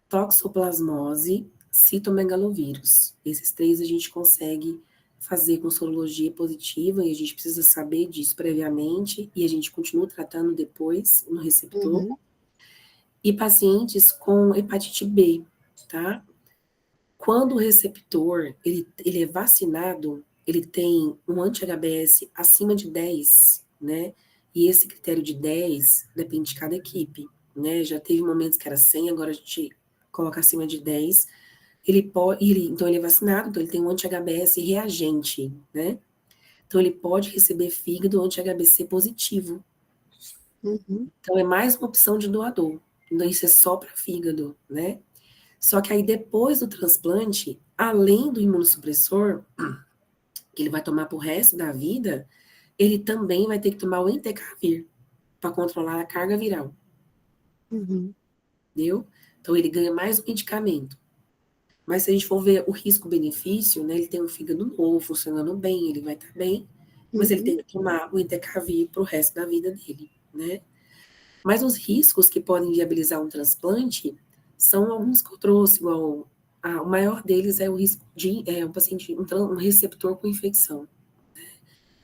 Speaker 2: toxoplasmose, citomegalovírus. Esses 3 a gente consegue fazer com sorologia positiva, e a gente precisa saber disso previamente, e a gente continua tratando depois no receptor.
Speaker 1: Uhum.
Speaker 2: E pacientes com hepatite B, tá? Quando o receptor ele é vacinado, ele tem um anti-HBS acima de 10, né? E esse critério de 10 depende de cada equipe, né? Já teve momentos que era 100, agora a gente coloca acima de 10. Então ele é vacinado, então ele tem um anti-HBS reagente, né? Então ele pode receber fígado anti-HBC positivo.
Speaker 1: Uhum.
Speaker 2: Então é mais uma opção de doador. Então isso é só para fígado, né? Só que aí depois do transplante, além do imunossupressor, que ele vai tomar pro resto da vida, ele também vai ter que tomar o entecavir para controlar a carga viral.
Speaker 1: Uhum.
Speaker 2: Entendeu? Então ele ganha mais um medicamento. Mas se a gente for ver o risco-benefício, né, ele tem um fígado novo, funcionando bem, ele vai estar bem, mas ele tem que tomar o entecavir para o resto da vida dele, né? Mas os riscos que podem viabilizar um transplante são alguns que eu trouxe, igual o maior deles é o risco de um paciente, um receptor com infecção.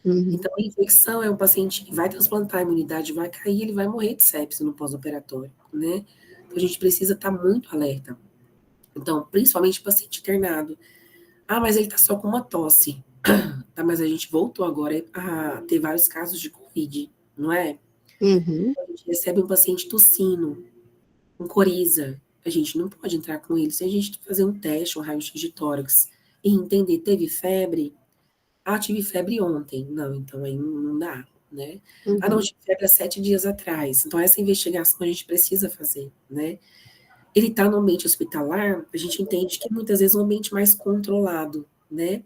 Speaker 1: Uhum.
Speaker 2: Então, a infecção é um paciente que vai transplantar, a imunidade vai cair, ele vai morrer de sepse no pós-operatório, né? Então, a gente precisa estar muito alerta. Então, principalmente o paciente internado. Mas ele está só com uma tosse. Tá, mas a gente voltou agora a ter vários casos de Covid, não é?
Speaker 1: Uhum.
Speaker 2: A gente recebe um paciente tossindo, com coriza. A gente não pode entrar com ele sem a gente fazer um teste, um raio-x de tórax, e entender, teve febre? Tive febre ontem. Não, então aí não dá, né?
Speaker 1: Uhum.
Speaker 2: Não, tive febre há 7 dias atrás. Então essa investigação a gente precisa fazer, né? Ele está no ambiente hospitalar, a gente entende que muitas vezes é um ambiente mais controlado, né?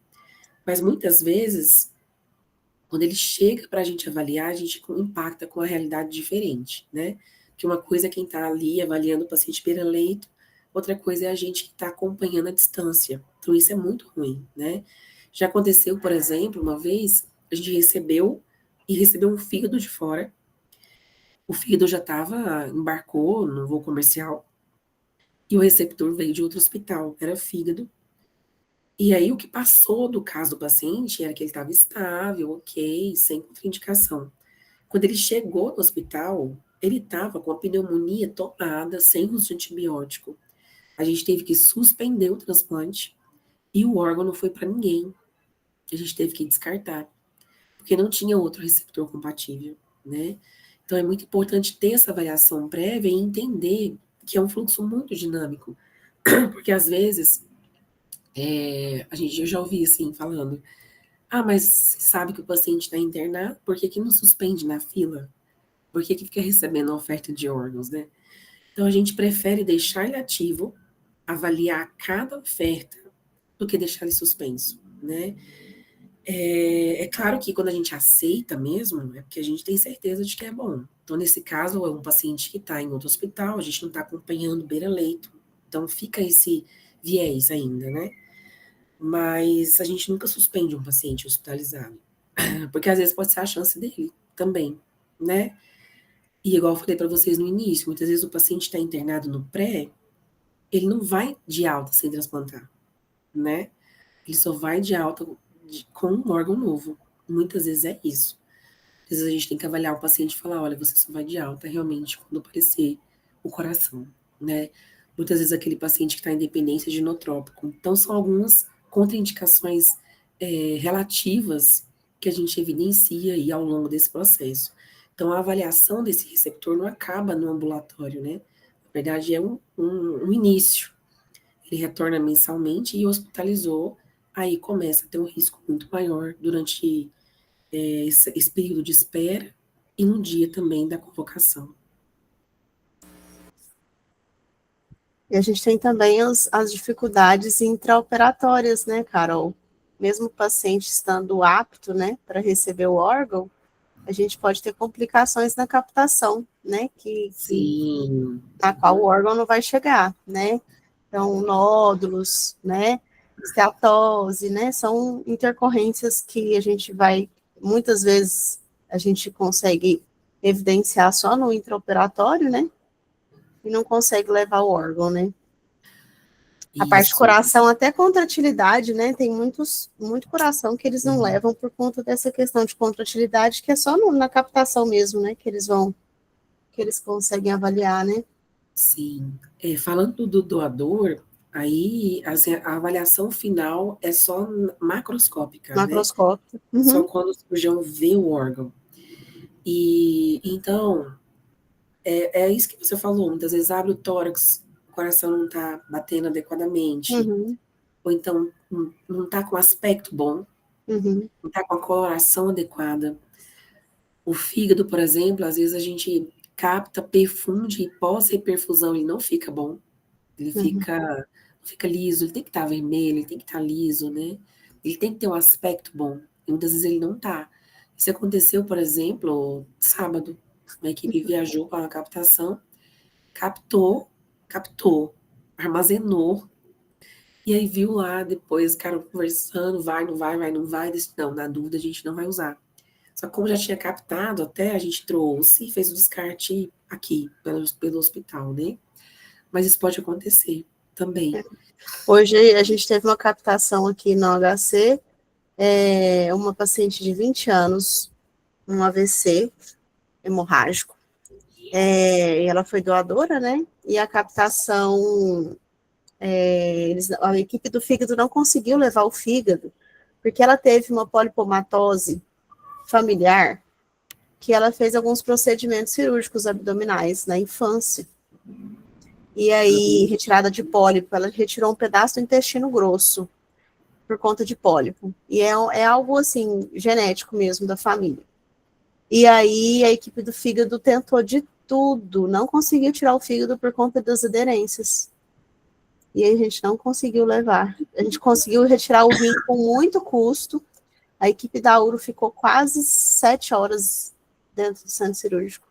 Speaker 2: Mas muitas vezes, quando ele chega para a gente avaliar, a gente impacta com a realidade diferente, né? Que uma coisa é quem está ali avaliando o paciente beira-leito, outra coisa é a gente que está acompanhando a distância. Então, isso é muito ruim, né? Já aconteceu, por exemplo, uma vez, a gente recebeu um fígado de fora. O fígado já embarcou no voo comercial, e o receptor veio de outro hospital, era fígado. E aí o que passou do caso do paciente era que ele estava estável, ok, sem contraindicação. Quando ele chegou no hospital, ele estava com a pneumonia tomada, sem uso de antibiótico. A gente teve que suspender o transplante e o órgão não foi para ninguém. A gente teve que descartar, porque não tinha outro receptor compatível, né? Então é muito importante ter essa avaliação prévia e entender que é um fluxo muito dinâmico, porque às vezes eu já ouvi assim falando, mas você sabe que o paciente está internado, por que que não suspende na fila? Por que que fica recebendo a oferta de órgãos, né? Então a gente prefere deixar ele ativo, avaliar cada oferta, do que deixar ele suspenso, né? É claro que quando a gente aceita mesmo, é porque a gente tem certeza de que é bom. Então, nesse caso, é um paciente que está em outro hospital, a gente não está acompanhando beira-leito, então fica esse viés ainda, né? Mas a gente nunca suspende um paciente hospitalizado, porque às vezes pode ser a chance dele também, né? E igual eu falei para vocês no início, muitas vezes o paciente está internado no pré, ele não vai de alta sem transplantar, né? Ele só vai de alta com um órgão novo. Muitas vezes é isso. Às vezes a gente tem que avaliar o paciente e falar, olha, você só vai de alta realmente quando aparecer o coração, né? Muitas vezes aquele paciente que está em dependência de inotrópico. Então, são algumas contraindicações relativas que a gente evidencia aí ao longo desse processo. Então, a avaliação desse receptor não acaba no ambulatório, né? Na verdade, é um início. Ele retorna mensalmente e hospitalizou, aí começa a ter um risco muito maior durante esse período de espera e no dia também da convocação.
Speaker 1: E a gente tem também as dificuldades intraoperatórias, né, Carol? Mesmo o paciente estando apto, né, para receber o órgão, a gente pode ter complicações na captação, né,
Speaker 2: Sim.
Speaker 1: na qual o órgão não vai chegar, né? Então, nódulos, né, esteatose, né, são intercorrências que a gente vai, muitas vezes, a gente consegue evidenciar só no intraoperatório, né, e não consegue levar o órgão, né? A parte de
Speaker 2: Isso.
Speaker 1: coração, até contratilidade, né? Tem muito coração que eles não levam por conta dessa questão de contratilidade, que é só na captação mesmo, né? Que eles conseguem avaliar, né?
Speaker 2: Sim. Falando do doador, aí assim, a avaliação final é só macroscópica, né?
Speaker 1: Macroscópio.
Speaker 2: Só quando o cirurgião vê o órgão. E então, é isso que você falou, muitas vezes abre o tórax, o coração não está batendo adequadamente, ou então não está com aspecto bom, não está com a coloração adequada. O fígado, por exemplo, às vezes a gente capta, perfunde e pós-reperfusão ele não fica bom, ele fica liso, ele tem que estar vermelho, ele tem que estar liso, né? Ele tem que ter um aspecto bom, e muitas vezes ele não está. Isso aconteceu, por exemplo, sábado, uma equipe viajou para uma captação, captou, armazenou, e aí viu lá depois, cara, conversando, vai, não vai, vai, não vai, disse, não, na dúvida a gente não vai usar. Só que como já tinha captado até, a gente trouxe e fez o descarte aqui, pelo hospital, né? Mas isso pode acontecer também.
Speaker 1: Hoje a gente teve uma captação aqui no HC, uma paciente de 20 anos, um AVC hemorrágico, ela foi doadora, né? E a captação, a equipe do fígado não conseguiu levar o fígado, porque ela teve uma polipomatose familiar, que ela fez alguns procedimentos cirúrgicos abdominais na infância. E aí, retirada de pólipo, ela retirou um pedaço do intestino grosso, por conta de pólipo. E é algo, assim, genético mesmo da família. E aí, a equipe do fígado tentou de tudo, não conseguiu tirar o fígado por conta das aderências. E aí a gente não conseguiu levar. A gente conseguiu retirar o rim com muito custo. A equipe da URO ficou quase 7 horas dentro do centro cirúrgico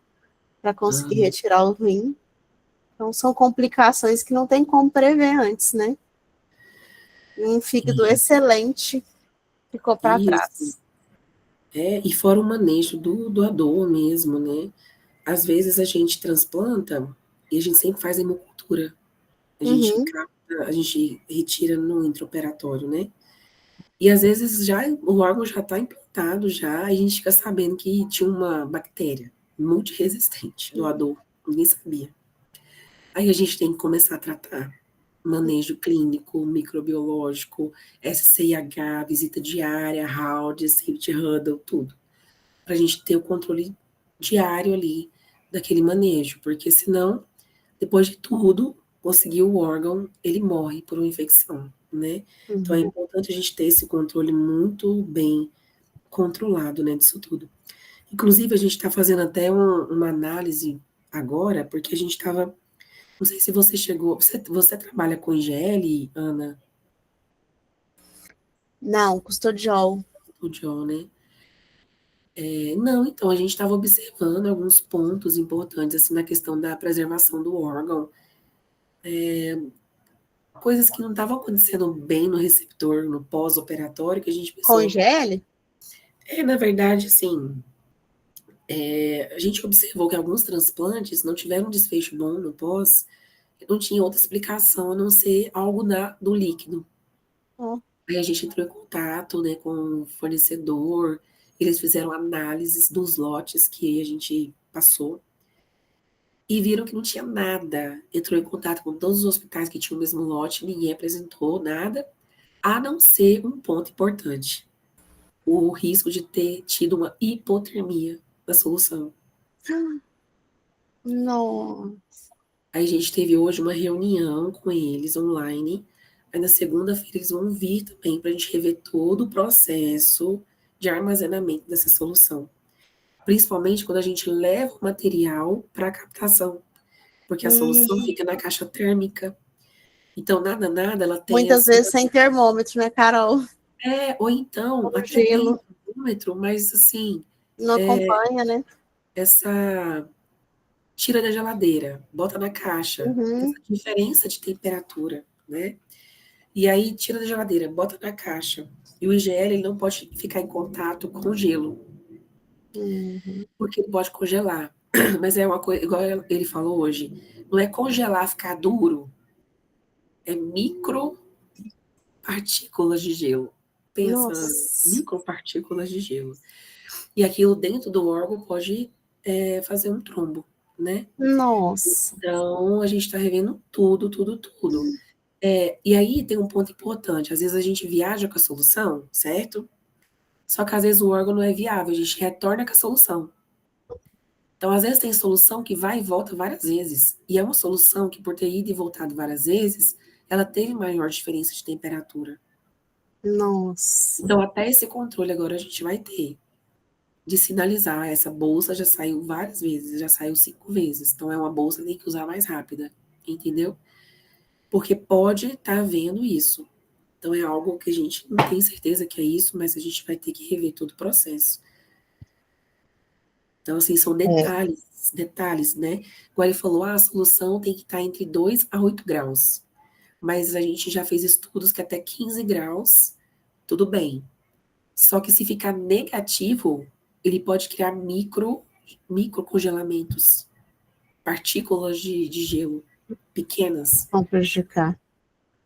Speaker 1: para conseguir retirar o rim. Então, são complicações que não tem como prever antes, né? Um fígado excelente ficou para trás.
Speaker 2: E fora o manejo do doador mesmo, né? Às vezes a gente transplanta e a gente sempre faz hemocultura. A gente
Speaker 1: Uhum.
Speaker 2: a gente retira no intraoperatório, né? E às vezes já o órgão já está implantado já, a gente fica sabendo que tinha uma bactéria multiresistente, doador, ninguém sabia. Aí a gente tem que começar a tratar manejo clínico, microbiológico, SCIH, visita diária, round, safety huddle, tudo. Para a gente ter o controle diário ali daquele manejo, porque senão, depois de tudo, conseguir o órgão, ele morre por uma infecção, né? Então é
Speaker 1: Uhum.
Speaker 2: importante a gente ter esse controle muito bem controlado, né, disso tudo. Inclusive, a gente está fazendo até uma análise agora, porque a gente estava. Não sei se você chegou. Você trabalha com IGL, Ana?
Speaker 1: Não, custodial.
Speaker 2: O John, né? Não, então, a gente estava observando alguns pontos importantes, assim, na questão da preservação do órgão. Coisas que não estavam acontecendo bem no receptor, no pós-operatório, que a gente
Speaker 1: Com
Speaker 2: pensou.
Speaker 1: IGL?
Speaker 2: Na verdade, assim, a gente observou que alguns transplantes não tiveram um desfecho bom no pós, não tinha outra explicação a não ser algo do líquido.
Speaker 1: Ó.
Speaker 2: Aí a gente entrou em contato, né, com o fornecedor, eles fizeram análises dos lotes que a gente passou e viram que não tinha nada. Entrou em contato com todos os hospitais que tinham o mesmo lote, ninguém apresentou nada, a não ser um ponto importante: o risco de ter tido uma hipotermia da solução.
Speaker 1: Não.
Speaker 2: Aí a gente teve hoje uma reunião com eles online. Aí na segunda-feira eles vão vir também para a gente rever todo o processo de armazenamento dessa solução. Principalmente quando a gente leva o material para a captação, porque a solução fica na caixa térmica. Então, nada, ela tem
Speaker 1: Muitas
Speaker 2: essa.
Speaker 1: vezes sem termômetro, né, Carol?
Speaker 2: Ou então,
Speaker 1: Com
Speaker 2: até tem
Speaker 1: gelo.
Speaker 2: termômetro, mas assim,
Speaker 1: Não acompanha, né?
Speaker 2: essa. Tira da geladeira, bota na caixa,
Speaker 1: Uhum.
Speaker 2: essa diferença de temperatura, né? E aí tira da geladeira, bota na caixa. E o IGL ele não pode ficar em contato com o gelo,
Speaker 1: Uhum.
Speaker 2: porque ele pode congelar. Mas é uma coisa, igual ele falou hoje, não é congelar, ficar duro, é micropartículas de gelo. Pensa,
Speaker 1: Nossa.
Speaker 2: micropartículas de gelo. E aquilo dentro do órgão pode fazer um trombo, né?
Speaker 1: Nossa.
Speaker 2: Então, a gente está revendo tudo. E aí tem um ponto importante. Às vezes a gente viaja com a solução, certo? Só que às vezes o órgão não é viável, a gente retorna com a solução. Então, às vezes tem solução que vai e volta várias vezes. E é uma solução que, por ter ido e voltado várias vezes, ela teve maior diferença de temperatura.
Speaker 1: Nossa.
Speaker 2: Então, até esse controle agora a gente vai ter. De sinalizar, essa bolsa já saiu várias vezes, já saiu 5 vezes. Então, é uma bolsa que tem que usar mais rápida. Entendeu? Porque pode estar havendo isso. Então, é algo que a gente não tem certeza que é isso, mas a gente vai ter que rever todo o processo. Então, assim, são detalhes, né? Igual ele falou, a solução tem que estar entre 2 a 8 graus. Mas a gente já fez estudos que até 15 graus, tudo bem. Só que se ficar negativo, ele pode criar micro congelamentos, partículas de gelo pequenas.
Speaker 1: Vão prejudicar.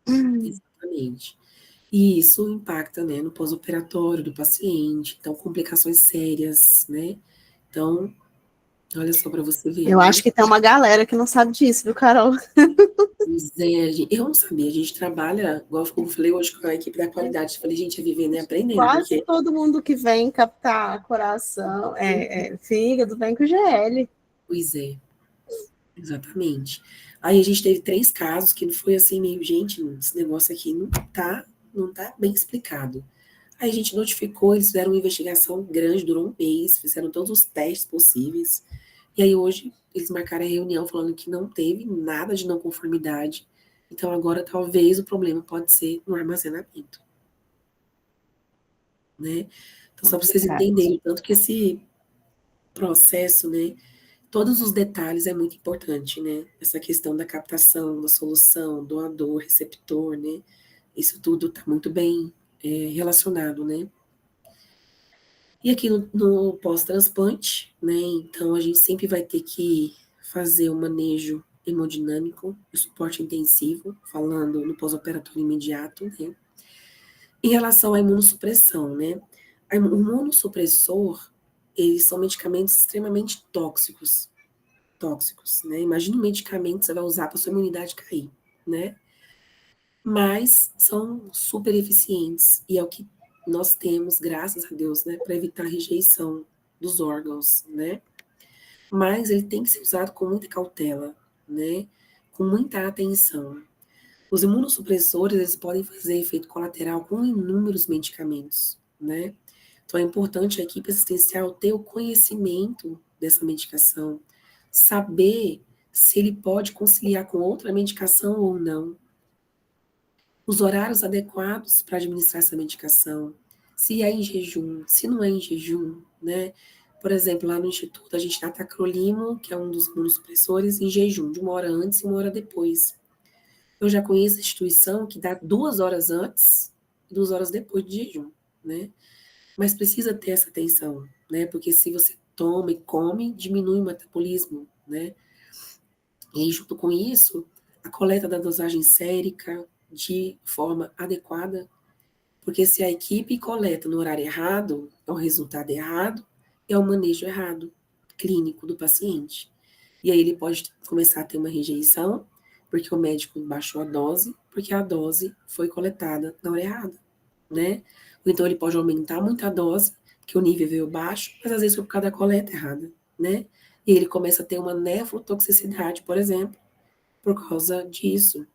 Speaker 2: Exatamente. E isso impacta, né, no pós-operatório do paciente, então complicações sérias, né? Então, olha só para você ver,
Speaker 1: Eu
Speaker 2: né?
Speaker 1: acho que tem uma galera que não sabe disso, viu, Carol?
Speaker 2: Pois eu não sabia, a gente trabalha, igual eu falei hoje com a equipe da qualidade, falei, gente, é vivendo e aprendendo,
Speaker 1: Quase
Speaker 2: porque,
Speaker 1: todo mundo que vem captar coração, fígado, vem com GL.
Speaker 2: pois é, exatamente. Aí a gente teve 3 casos que não foi assim, meio, gente, esse negócio aqui não tá bem explicado. Aí a gente notificou, eles fizeram uma investigação grande, durou um mês, fizeram todos os testes possíveis. E aí hoje eles marcaram a reunião falando que não teve nada de não conformidade. Então agora talvez o problema pode ser no armazenamento, né? Então só para vocês
Speaker 1: Complicado.
Speaker 2: entenderem, tanto que esse processo, né, todos os detalhes é muito importante, né? Essa questão da captação, da solução, doador, receptor, né? Isso tudo está muito bem relacionado, né? E aqui no pós-transplante, né? Então a gente sempre vai ter que fazer o manejo hemodinâmico, o suporte intensivo, falando no pós-operatório imediato, né? Em relação à imunossupressão, né? O imunossupressor, eles são medicamentos extremamente tóxicos, né? Imagina um medicamento que você vai usar para sua imunidade cair, né? Mas são super eficientes e é o que nós temos, graças a Deus, né, para evitar a rejeição dos órgãos, né? Mas ele tem que ser usado com muita cautela, né? Com muita atenção. Os imunossupressores, eles podem fazer efeito colateral com inúmeros medicamentos, né? Então é importante a equipe assistencial ter o conhecimento dessa medicação, saber se ele pode conciliar com outra medicação ou não, os horários adequados para administrar essa medicação, se é em jejum, se não é em jejum, né? Por exemplo, lá no Instituto, a gente dá tacrolimo, que é um dos imunossupressores, em jejum, de 1 hora antes e 1 hora depois. Eu já conheço a instituição que dá 2 horas antes e 2 horas depois de jejum, né? Mas precisa ter essa atenção, né? Porque se você toma e come, diminui o metabolismo, né? E junto com isso, a coleta da dosagem sérica de forma adequada, porque se a equipe coleta no horário errado, é o resultado errado, é o manejo errado, clínico do paciente. E aí ele pode começar a ter uma rejeição, porque o médico baixou a dose, porque a dose foi coletada na hora errada, né? Ou então ele pode aumentar muito a dose, porque o nível veio baixo, mas às vezes foi por causa da coleta errada, né? E ele começa a ter uma nefrotoxicidade, por exemplo, por causa disso.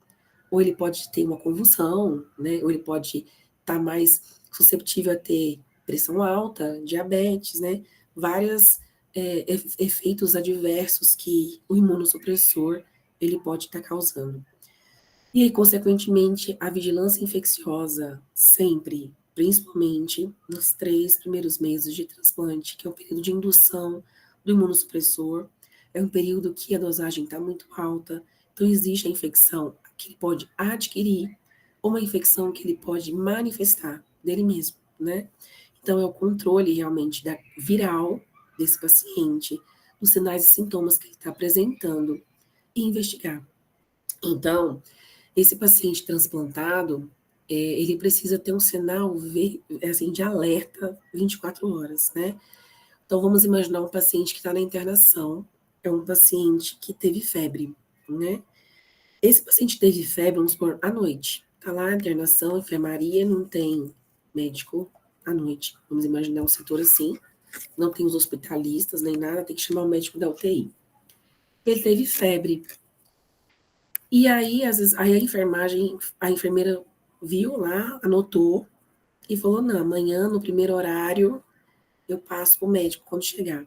Speaker 2: Ou ele pode ter uma convulsão, né? Ou ele pode estar mais susceptível a ter pressão alta, diabetes, né? Vários efeitos adversos que o imunossupressor ele pode estar causando. E aí, consequentemente, a vigilância infecciosa sempre, principalmente nos 3 primeiros meses de transplante, que é o período de indução do imunossupressor, é um período que a dosagem está muito alta, então existe a infecção que ele pode adquirir, ou uma infecção que ele pode manifestar dele mesmo, né? Então, é o controle realmente da viral desse paciente, dos sinais e sintomas que ele está apresentando, e investigar. Então, esse paciente transplantado, ele precisa ter um sinal assim, de alerta 24 horas, né? Então, vamos imaginar um paciente que está na internação, é um paciente que teve febre, né? Esse paciente teve febre, vamos supor, à noite. Está lá, internação, enfermaria, não tem médico à noite. Vamos imaginar um setor assim, não tem os hospitalistas nem nada, tem que chamar o médico da UTI. Ele teve febre. E aí, às vezes, aí a enfermeira viu lá, anotou e falou, não, amanhã, no primeiro horário, eu passo para o médico quando chegar.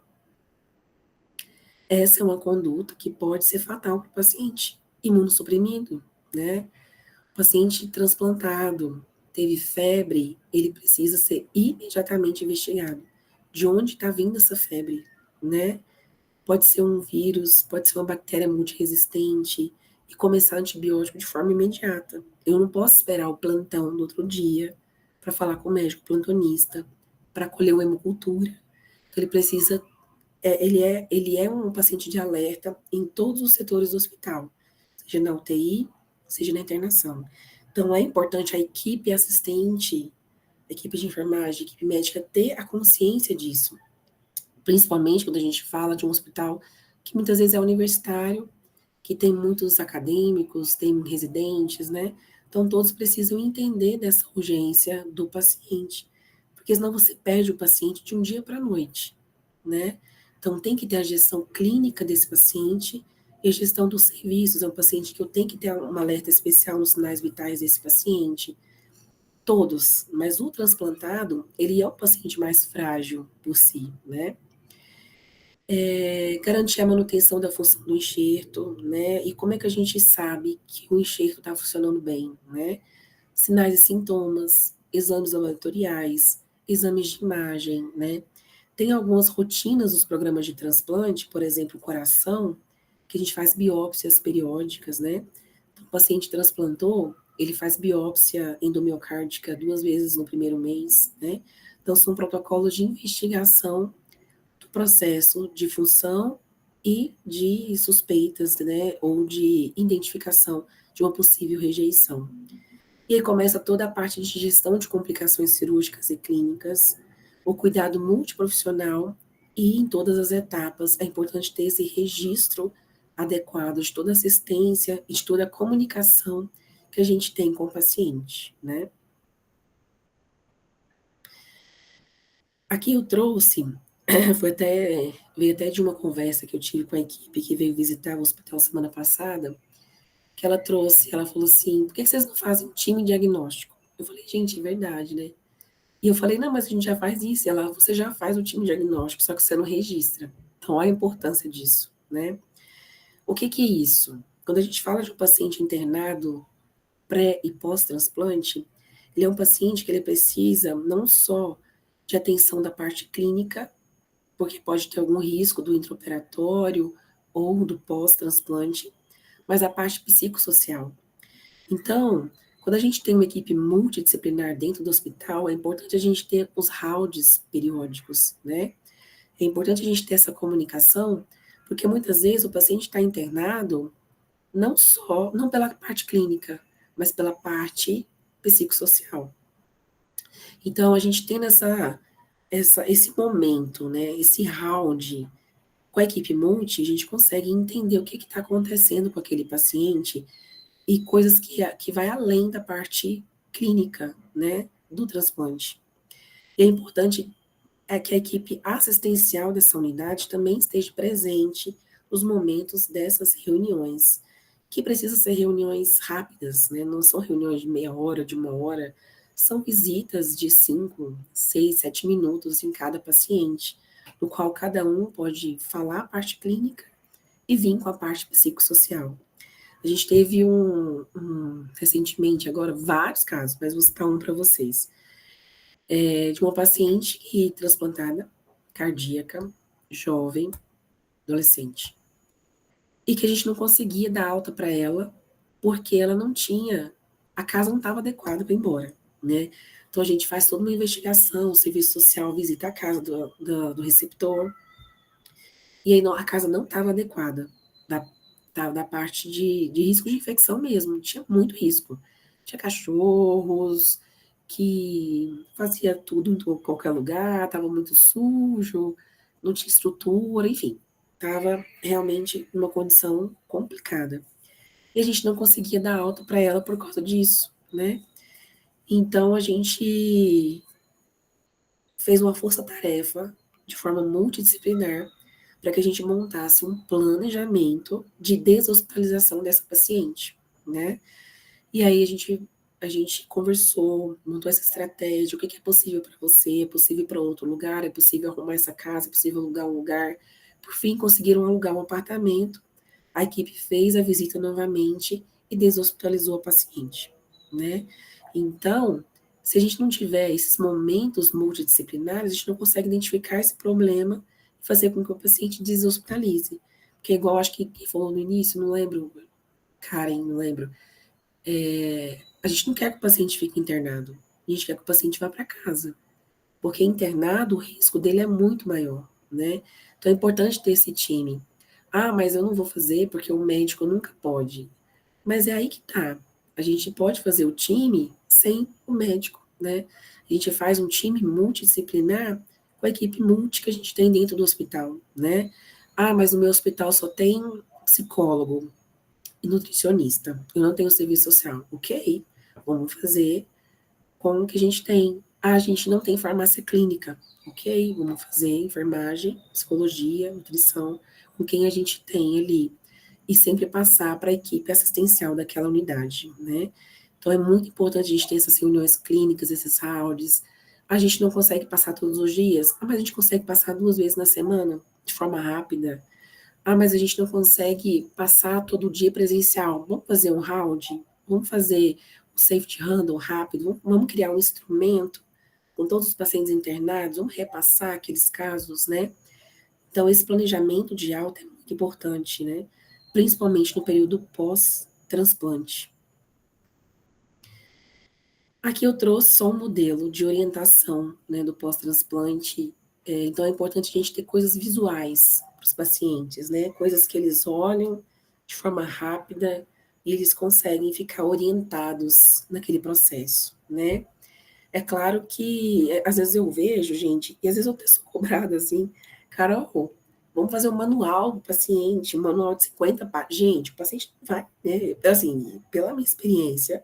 Speaker 2: Essa é uma conduta que pode ser fatal para o paciente imunossuprimido, né? O paciente transplantado, teve febre, ele precisa ser imediatamente investigado. De onde está vindo essa febre, né? Pode ser um vírus, pode ser uma bactéria multiresistente, e começar antibiótico de forma imediata. Eu não posso esperar o plantão do outro dia para falar com o médico plantonista, para colher uma hemocultura. Então, ele precisa, ele é um paciente de alerta em todos os setores do hospital, seja na UTI, seja na internação. Então, é importante a equipe assistente, a equipe de enfermagem, a equipe médica ter a consciência disso, principalmente quando a gente fala de um hospital que muitas vezes é universitário, que tem muitos acadêmicos, tem residentes, né? Então, todos precisam entender dessa urgência do paciente, porque senão você perde o paciente de um dia para a noite, né? Então, tem que ter a gestão clínica desse paciente e a gestão dos serviços. É um paciente que eu tenho que ter um alerta especial nos sinais vitais desse paciente, todos, mas o transplantado, ele é o paciente mais frágil por si, né? Garantir a manutenção da função do enxerto, né? E como é que a gente sabe que o enxerto está funcionando bem, né? Sinais e sintomas, exames laboratoriais, exames de imagem, né? Tem algumas rotinas dos programas de transplante, por exemplo, o coração, que a gente faz biópsias periódicas, né? Então, o paciente transplantou, ele faz biópsia endomiocárdica 2 vezes no primeiro mês, né? Então, são protocolos de investigação do processo de função e de suspeitas, né, ou de identificação de uma possível rejeição. E aí começa toda a parte de gestão de complicações cirúrgicas e clínicas, o cuidado multiprofissional e em todas as etapas é importante ter esse registro adequado de toda a assistência e de toda a comunicação que a gente tem com o paciente, né? Aqui eu trouxe, veio até de uma conversa que eu tive com a equipe que veio visitar o hospital semana passada, que ela falou assim, por que vocês não fazem um time diagnóstico? Eu falei, gente, é verdade, né? E eu falei, não, mas a gente já faz isso. E ela, você já faz o time diagnóstico, só que você não registra. Então, olha a importância disso, né? O que é isso? Quando a gente fala de um paciente internado pré e pós-transplante, ele é um paciente que ele precisa não só de atenção da parte clínica, porque pode ter algum risco do intraoperatório ou do pós-transplante, mas a parte psicossocial. Então, quando a gente tem uma equipe multidisciplinar dentro do hospital, é importante a gente ter os rounds periódicos, né? É importante a gente ter essa comunicação, porque muitas vezes o paciente está internado não pela parte clínica, mas pela parte psicossocial. Então, a gente tendo esse momento, né, esse round com a equipe multi, a gente consegue entender o que está acontecendo com aquele paciente e coisas que vai além da parte clínica, né, do transplante. E é importante que a equipe assistencial dessa unidade também esteja presente nos momentos dessas reuniões, que precisam ser reuniões rápidas, né, não são reuniões de meia hora, de uma hora, são visitas de 5, 6, 7 minutos em cada paciente, no qual cada um pode falar a parte clínica e vir com a parte psicossocial. A gente teve recentemente, agora, vários casos, mas vou citar um para vocês. De uma paciente que transplantada, cardíaca, jovem, adolescente. E que a gente não conseguia dar alta para ela, porque ela não tinha, a casa não estava adequada para ir embora, né? Então a gente faz toda uma investigação, o serviço social visita a casa do receptor, e aí a casa não estava adequada, da parte de risco de infecção mesmo, tinha muito risco. Tinha cachorros que fazia tudo em qualquer lugar, estava muito sujo, não tinha estrutura, enfim, estava realmente numa condição complicada. E a gente não conseguia dar alta para ela por causa disso, né? Então a gente fez uma força-tarefa de forma multidisciplinar para que a gente montasse um planejamento de deshospitalização dessa paciente, né? E aí a gente conversou, montou essa estratégia, o que é possível para você, é possível para outro lugar, é possível arrumar essa casa, é possível alugar um lugar. Por fim, conseguiram alugar um apartamento, a equipe fez a visita novamente e deshospitalizou a paciente, né? Então, se a gente não tiver esses momentos multidisciplinares, a gente não consegue identificar esse problema e fazer com que o paciente deshospitalize. Porque igual, acho que quem falou no início, não lembro, Karen, não lembro, a gente não quer que o paciente fique internado, a gente quer que o paciente vá para casa, porque internado, o risco dele é muito maior, né? Então é importante ter esse time. Ah, mas eu não vou fazer porque o médico nunca pode. Mas é aí que tá. A gente pode fazer o time sem o médico, né? A gente faz um time multidisciplinar com a equipe multi que a gente tem dentro do hospital, né? Ah, mas no meu hospital só tem psicólogo e nutricionista. Eu não tenho serviço social. Ok, vamos fazer com o que a gente tem. Ah, a gente não tem farmácia clínica. Ok, vamos fazer enfermagem, psicologia, nutrição, com quem a gente tem ali. E sempre passar para a equipe assistencial daquela unidade, né? Então é muito importante a gente ter essas reuniões clínicas, esses rounds. A gente não consegue passar todos os dias, mas a gente consegue passar 2 vezes na semana, de forma rápida. Ah, mas a gente não consegue passar todo dia presencial. Vamos fazer um round? Vamos fazer um safety handle rápido? Vamos criar um instrumento com todos os pacientes internados? Vamos repassar aqueles casos, né? Então, esse planejamento de alta é muito importante, né? Principalmente no período pós-transplante. Aqui eu trouxe só um modelo de orientação, né, do pós-transplante. Então, é importante a gente ter coisas visuais para os pacientes, né? Coisas que eles olham de forma rápida e eles conseguem ficar orientados naquele processo, né? É claro que, às vezes eu vejo, gente, e às vezes eu até sou cobrada assim, Carol, vamos fazer um manual do paciente, um manual de 50 páginas. Gente, o paciente não vai, né? Assim, pela minha experiência,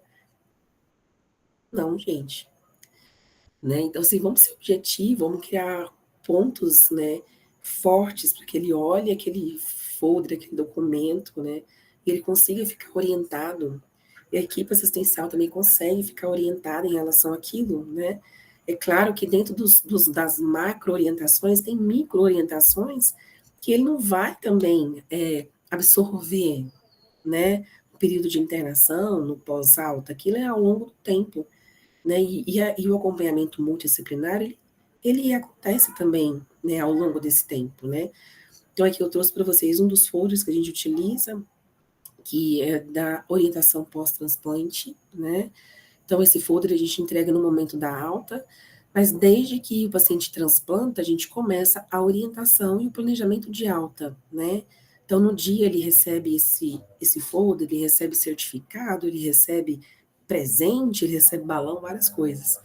Speaker 2: não, gente. Né? Então, assim, vamos ser objetivos, vamos criar pontos, né, fortes para que ele olhe aquele folder, aquele documento, né, e ele consiga ficar orientado. E a equipe assistencial também consegue ficar orientada em relação àquilo, né? É claro que dentro das macro-orientações, tem micro-orientações que ele não vai também absorver, né? O período de internação, no pós-alta, aquilo é ao longo do tempo, né? E o acompanhamento multidisciplinar, ele acontece também, né, ao longo desse tempo, né? Então, aqui eu trouxe para vocês um dos folders que a gente utiliza, que é da orientação pós-transplante, né? Então, esse folder a gente entrega no momento da alta, mas desde que o paciente transplanta, a gente começa a orientação e o planejamento de alta, né? Então, no dia ele recebe esse folder, ele recebe certificado, ele recebe presente, ele recebe balão, várias coisas.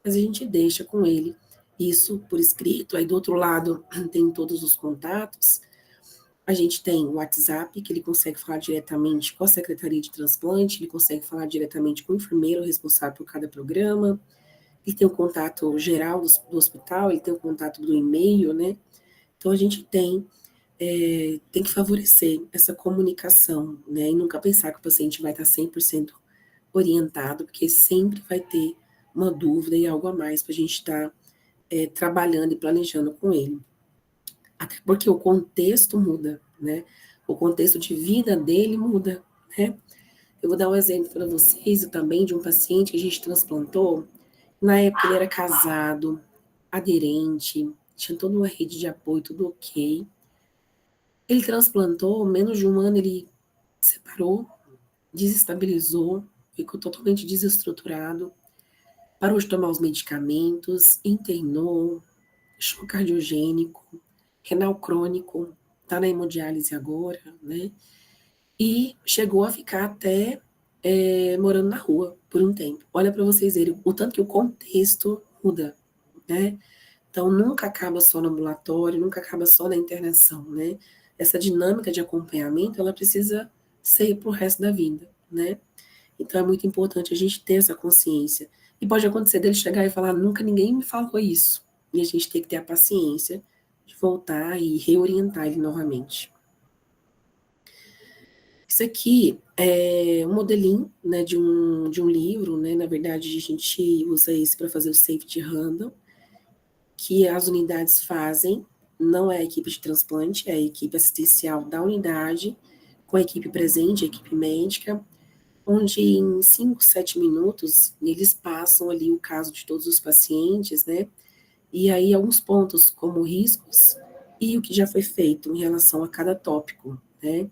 Speaker 2: Mas a gente deixa com ele isso por escrito, aí do outro lado tem todos os contatos, a gente tem o WhatsApp, que ele consegue falar diretamente com a Secretaria de Transplante, ele consegue falar diretamente com o enfermeiro responsável por cada programa, ele tem o contato geral do hospital, ele tem o contato do e-mail, né? Então, a gente tem que favorecer essa comunicação, né? E nunca pensar que o paciente vai estar 100% orientado, porque sempre vai ter uma dúvida e algo a mais para a gente estar trabalhando e planejando com ele. Até porque o contexto muda, né? O contexto de vida dele muda, né? Eu vou dar um exemplo para vocês também de um paciente que a gente transplantou. Na época ele era casado, aderente, tinha toda uma rede de apoio, tudo ok. Ele transplantou, menos de um ano ele separou, desestabilizou, ficou totalmente desestruturado, parou de tomar os medicamentos, internou, choque cardiogênico, renal crônico, está na hemodiálise agora, né? E chegou a ficar até morando na rua por um tempo. Olha para vocês verem o tanto que o contexto muda, né? Então, nunca acaba só no ambulatório, nunca acaba só na internação, né? Essa dinâmica de acompanhamento, ela precisa ser para o resto da vida, né? Então, é muito importante a gente ter essa consciência. E pode acontecer dele chegar e falar, nunca ninguém me falou isso. E a gente tem que ter a paciência de voltar e reorientar ele novamente. Isso aqui é um modelinho, né, de um livro, né? Na verdade, a gente usa esse para fazer o safety random, que as unidades fazem, não é a equipe de transplante, é a equipe assistencial da unidade, com a equipe presente, a equipe médica, onde em 5, 7 minutos eles passam ali o caso de todos os pacientes, né? E aí alguns pontos como riscos e o que já foi feito em relação a cada tópico, né?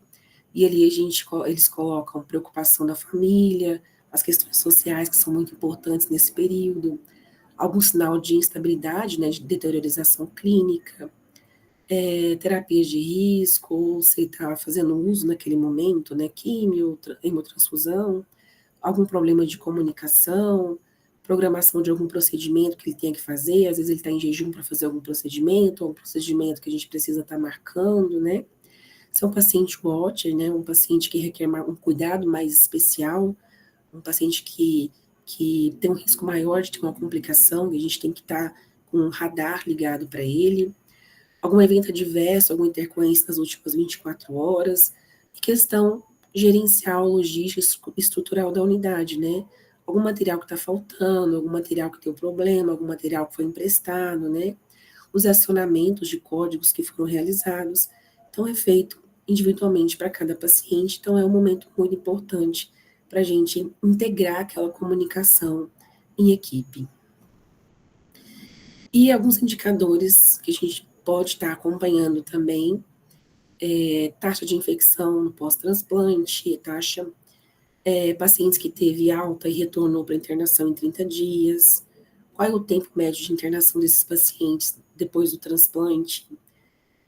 Speaker 2: E ali eles colocam preocupação da família, as questões sociais que são muito importantes nesse período, algum sinal de instabilidade, né, de deteriorização clínica, terapias de risco, ou se está fazendo uso naquele momento, né, químio, hemotransfusão, algum problema de comunicação, programação de algum procedimento que ele tenha que fazer, às vezes ele está em jejum para fazer algum procedimento, ou um procedimento que a gente precisa estar marcando, né. Se é um paciente watcher, né, um paciente que requer um cuidado mais especial, um paciente que tem um risco maior de ter uma complicação, e a gente tem que estar com um radar ligado para ele, algum evento adverso, alguma intercorrência nas últimas 24 horas, e questão gerencial, logística, estrutural da unidade, né? Algum material que está faltando, algum material que deu problema, algum material que foi emprestado, né? Os acionamentos de códigos que foram realizados. Então, é feito individualmente para cada paciente, então é um momento muito importante para a gente integrar aquela comunicação em equipe. E alguns indicadores que a gente pode estar acompanhando também, taxa de infecção no pós-transplante, pacientes que teve alta e retornou para internação em 30 dias, qual é o tempo médio de internação desses pacientes depois do transplante,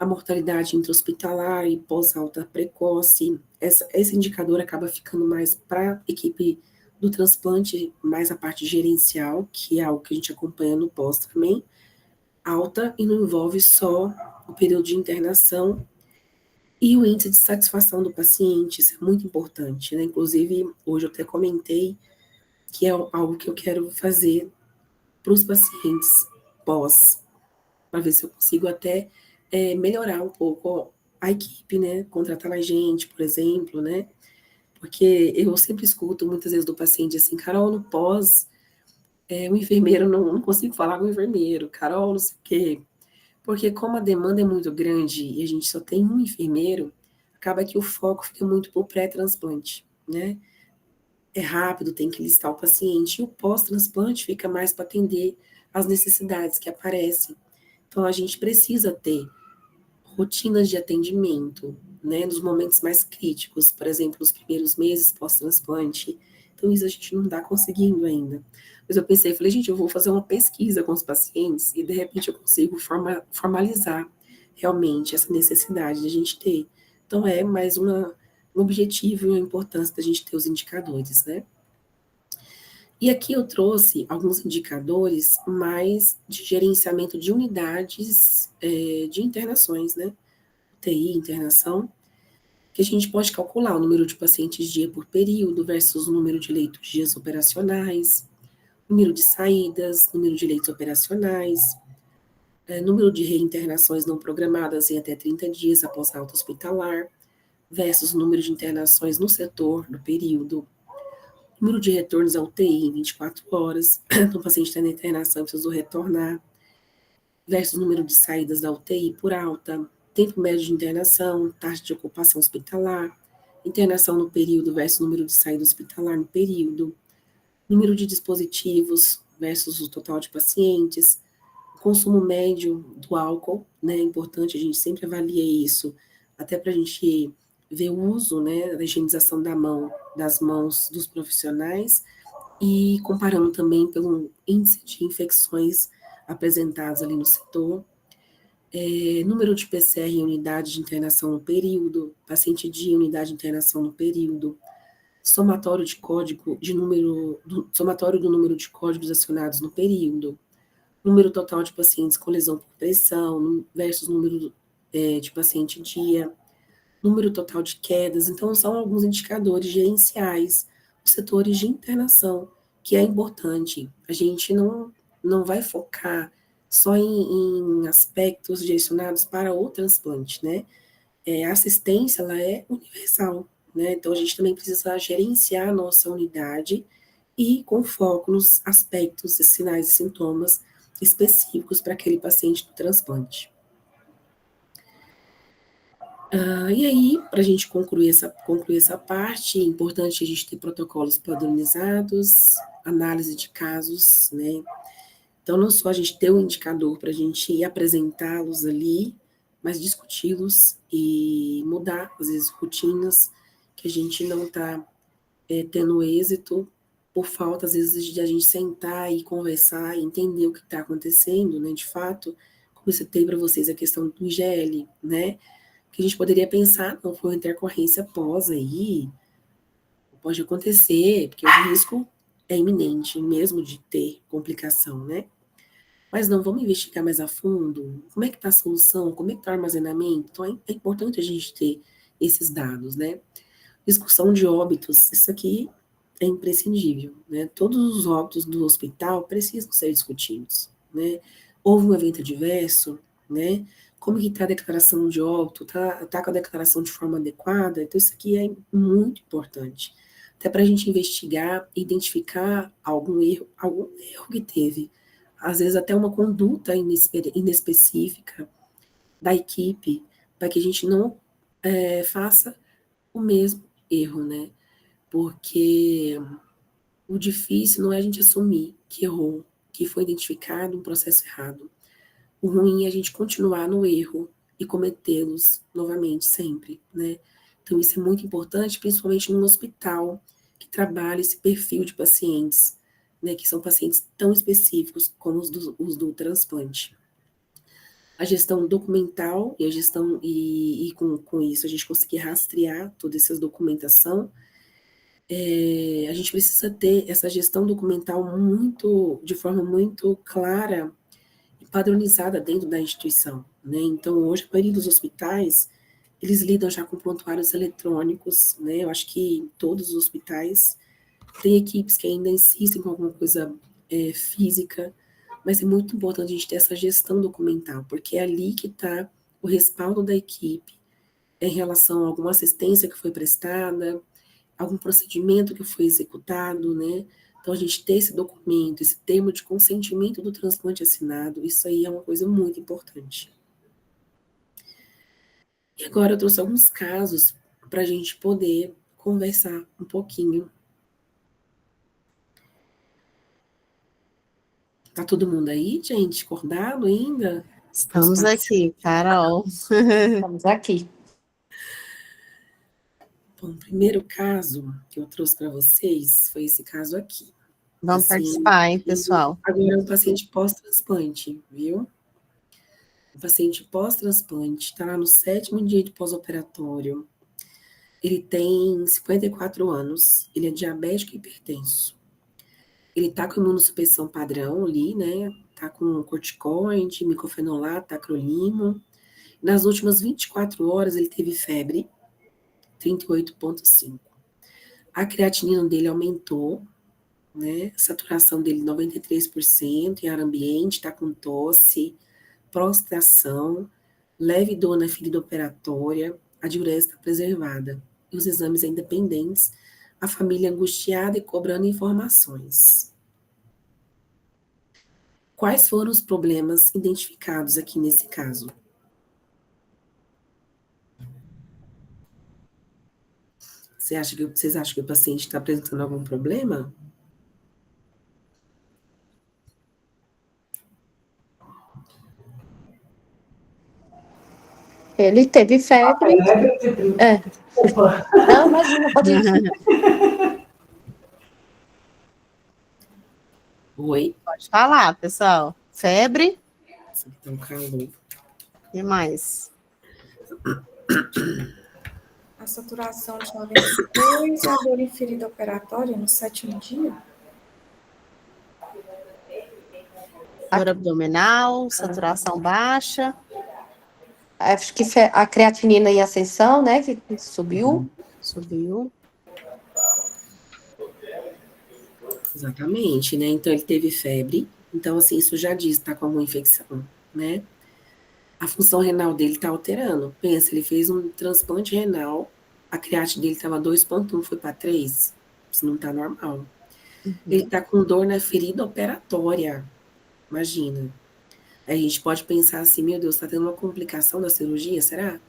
Speaker 2: a mortalidade intra-hospitalar e pós-alta precoce. Esse indicador acaba ficando mais para a equipe do transplante, mais a parte gerencial, que é algo que a gente acompanha no pós também, alta, e não envolve só o período de internação e o índice de satisfação do paciente. Isso é muito importante, né? Inclusive, hoje eu até comentei que é algo que eu quero fazer para os pacientes pós, para ver se eu consigo até melhorar um pouco a equipe, né? Contratar mais gente, por exemplo, né? Porque eu sempre escuto muitas vezes do paciente assim, Carol, no pós, o enfermeiro, não consigo falar com o enfermeiro, Carol, não sei o quê. Porque como a demanda é muito grande e a gente só tem um enfermeiro, acaba que o foco fica muito para o pré-transplante, né? É rápido, tem que listar o paciente, e o pós-transplante fica mais para atender as necessidades que aparecem. Então, a gente precisa ter rotinas de atendimento, né, nos momentos mais críticos, por exemplo, nos primeiros meses pós-transplante. Então, isso a gente não está conseguindo ainda. Mas eu pensei, falei, gente, eu vou fazer uma pesquisa com os pacientes e, de repente, eu consigo formalizar realmente essa necessidade de a gente ter. Então, é mais um objetivo e uma importância da gente ter os indicadores, né? E aqui eu trouxe alguns indicadores mais de gerenciamento de unidades de internações, né? UTI, internação, que a gente pode calcular o número de pacientes dia por período versus o número de leitos dias operacionais, número de saídas, número de leitos operacionais, número de reinternações não programadas em até 30 dias após alta hospitalar, versus o número de internações no setor no período, número de retornos à UTI em 24 horas, então o paciente está na internação e precisou retornar, versus o número de saídas da UTI por alta, tempo médio de internação, taxa de ocupação hospitalar, internação no período versus número de saída hospitalar no período, número de dispositivos versus o total de pacientes, consumo médio do álcool, né, é importante, a gente sempre avalia isso, até para a gente ver o uso, né, da higienização das mãos dos profissionais, e comparando também pelo índice de infecções apresentadas ali no setor, número de PCR em unidade de internação no período, paciente de unidade de internação no período, somatório de código de somatório do número de códigos acionados no período, número total de pacientes com lesão por pressão versus número de paciente dia, número total de quedas. Então, são alguns indicadores gerenciais dos setores de internação, que é importante. A gente não vai focar só em aspectos direcionados para o transplante, né? A assistência, ela é universal, né? Então, a gente também precisa gerenciar a nossa unidade e com foco nos aspectos, sinais e sintomas específicos para aquele paciente do transplante. E aí, para a gente concluir essa parte, é importante a gente ter protocolos padronizados, análise de casos, né? Então, não só a gente ter um indicador para a gente ir apresentá-los ali, mas discuti-los e mudar, às vezes, rotinas que a gente não está tendo êxito por falta, às vezes, de a gente sentar e conversar e entender o que está acontecendo, né? De fato, como eu citei para vocês a questão do IgL, né? Que a gente poderia pensar, não foi uma intercorrência pós aí, pode acontecer, porque o risco é iminente, mesmo de ter complicação, né? Mas não, vamos investigar mais a fundo, como é que está a solução, como é que está o armazenamento, então é importante a gente ter esses dados, né? Discussão de óbitos, isso aqui é imprescindível, né? Todos os óbitos do hospital precisam ser discutidos, né? Houve um evento adverso, né? Como que está a declaração de óbito, tá com a declaração de forma adequada, então isso aqui é muito importante, até para a gente investigar, identificar algum erro que teve, às vezes até uma conduta inespecífica da equipe, para que a gente não faça o mesmo erro, né? Porque o difícil não é a gente assumir que errou, que foi identificado um processo errado. O ruim é a gente continuar no erro e cometê-los novamente sempre, né? Então isso é muito importante, principalmente num hospital que trabalha esse perfil de pacientes, né? Que são pacientes tão específicos como os do transplante. a gestão documental e a gestão, e com isso a gente conseguir rastrear toda essa documentação, a gente precisa ter essa gestão documental de forma muito clara e padronizada dentro da instituição, né? Então, hoje, a maioria dos hospitais, eles lidam já com prontuários eletrônicos, né? Eu acho que em todos os hospitais tem equipes que ainda insistem com alguma coisa física, mas é muito importante a gente ter essa gestão documental, porque é ali que está o respaldo da equipe em relação a alguma assistência que foi prestada, algum procedimento que foi executado, né? Então, a gente ter esse documento, esse termo de consentimento do transplante assinado, isso aí é uma coisa muito importante. E agora eu trouxe alguns casos para a gente poder conversar um pouquinho. Tá todo mundo aí, gente? Acordado ainda?
Speaker 1: Estamos aqui, Carol.
Speaker 7: Estamos aqui.
Speaker 2: Bom, o primeiro caso que eu trouxe para vocês foi esse caso aqui.
Speaker 1: Vamos participar, hein, pessoal?
Speaker 2: Agora é um paciente pós-transplante, viu? O paciente pós-transplante está lá no 7º dia de pós-operatório. Ele tem 54 anos, ele é diabético e hipertenso. Ele está com imunossupressão padrão ali, né? Está com corticoide, micofenolato, tacrolimo. Nas últimas 24 horas ele teve febre, 38,5. A creatinina dele aumentou, né? A saturação dele 93% em ar ambiente, está com tosse, prostração, leve dor na ferida operatória, a diurese está preservada. E os exames ainda pendentes, a família angustiada e cobrando informações. Quais foram os problemas identificados aqui nesse caso? Vocês acham que o paciente está apresentando algum problema?
Speaker 7: Ele teve febre.
Speaker 3: Opa.
Speaker 7: Não, imagina, pode ir.
Speaker 2: Oi?
Speaker 1: Pode falar, pessoal. Febre
Speaker 2: Então, calor.
Speaker 1: e mais.
Speaker 6: A saturação de 92, a dor em ferida operatória no 7º dia.
Speaker 1: Dor abdominal, saturação baixa.
Speaker 7: Acho que a creatinina em ascensão, né? Que subiu.
Speaker 1: Subiu.
Speaker 2: Exatamente, né? Então, ele teve febre. Então, assim, isso já diz que está com alguma infecção, né? A função renal dele está alterando. Pensa, ele fez um transplante renal, a creatina dele estava 2,1, foi para 3. Isso não está normal. Ele está com dor na ferida operatória. Imagina. Aí a gente pode pensar assim, meu Deus, está tendo uma complicação da cirurgia, será?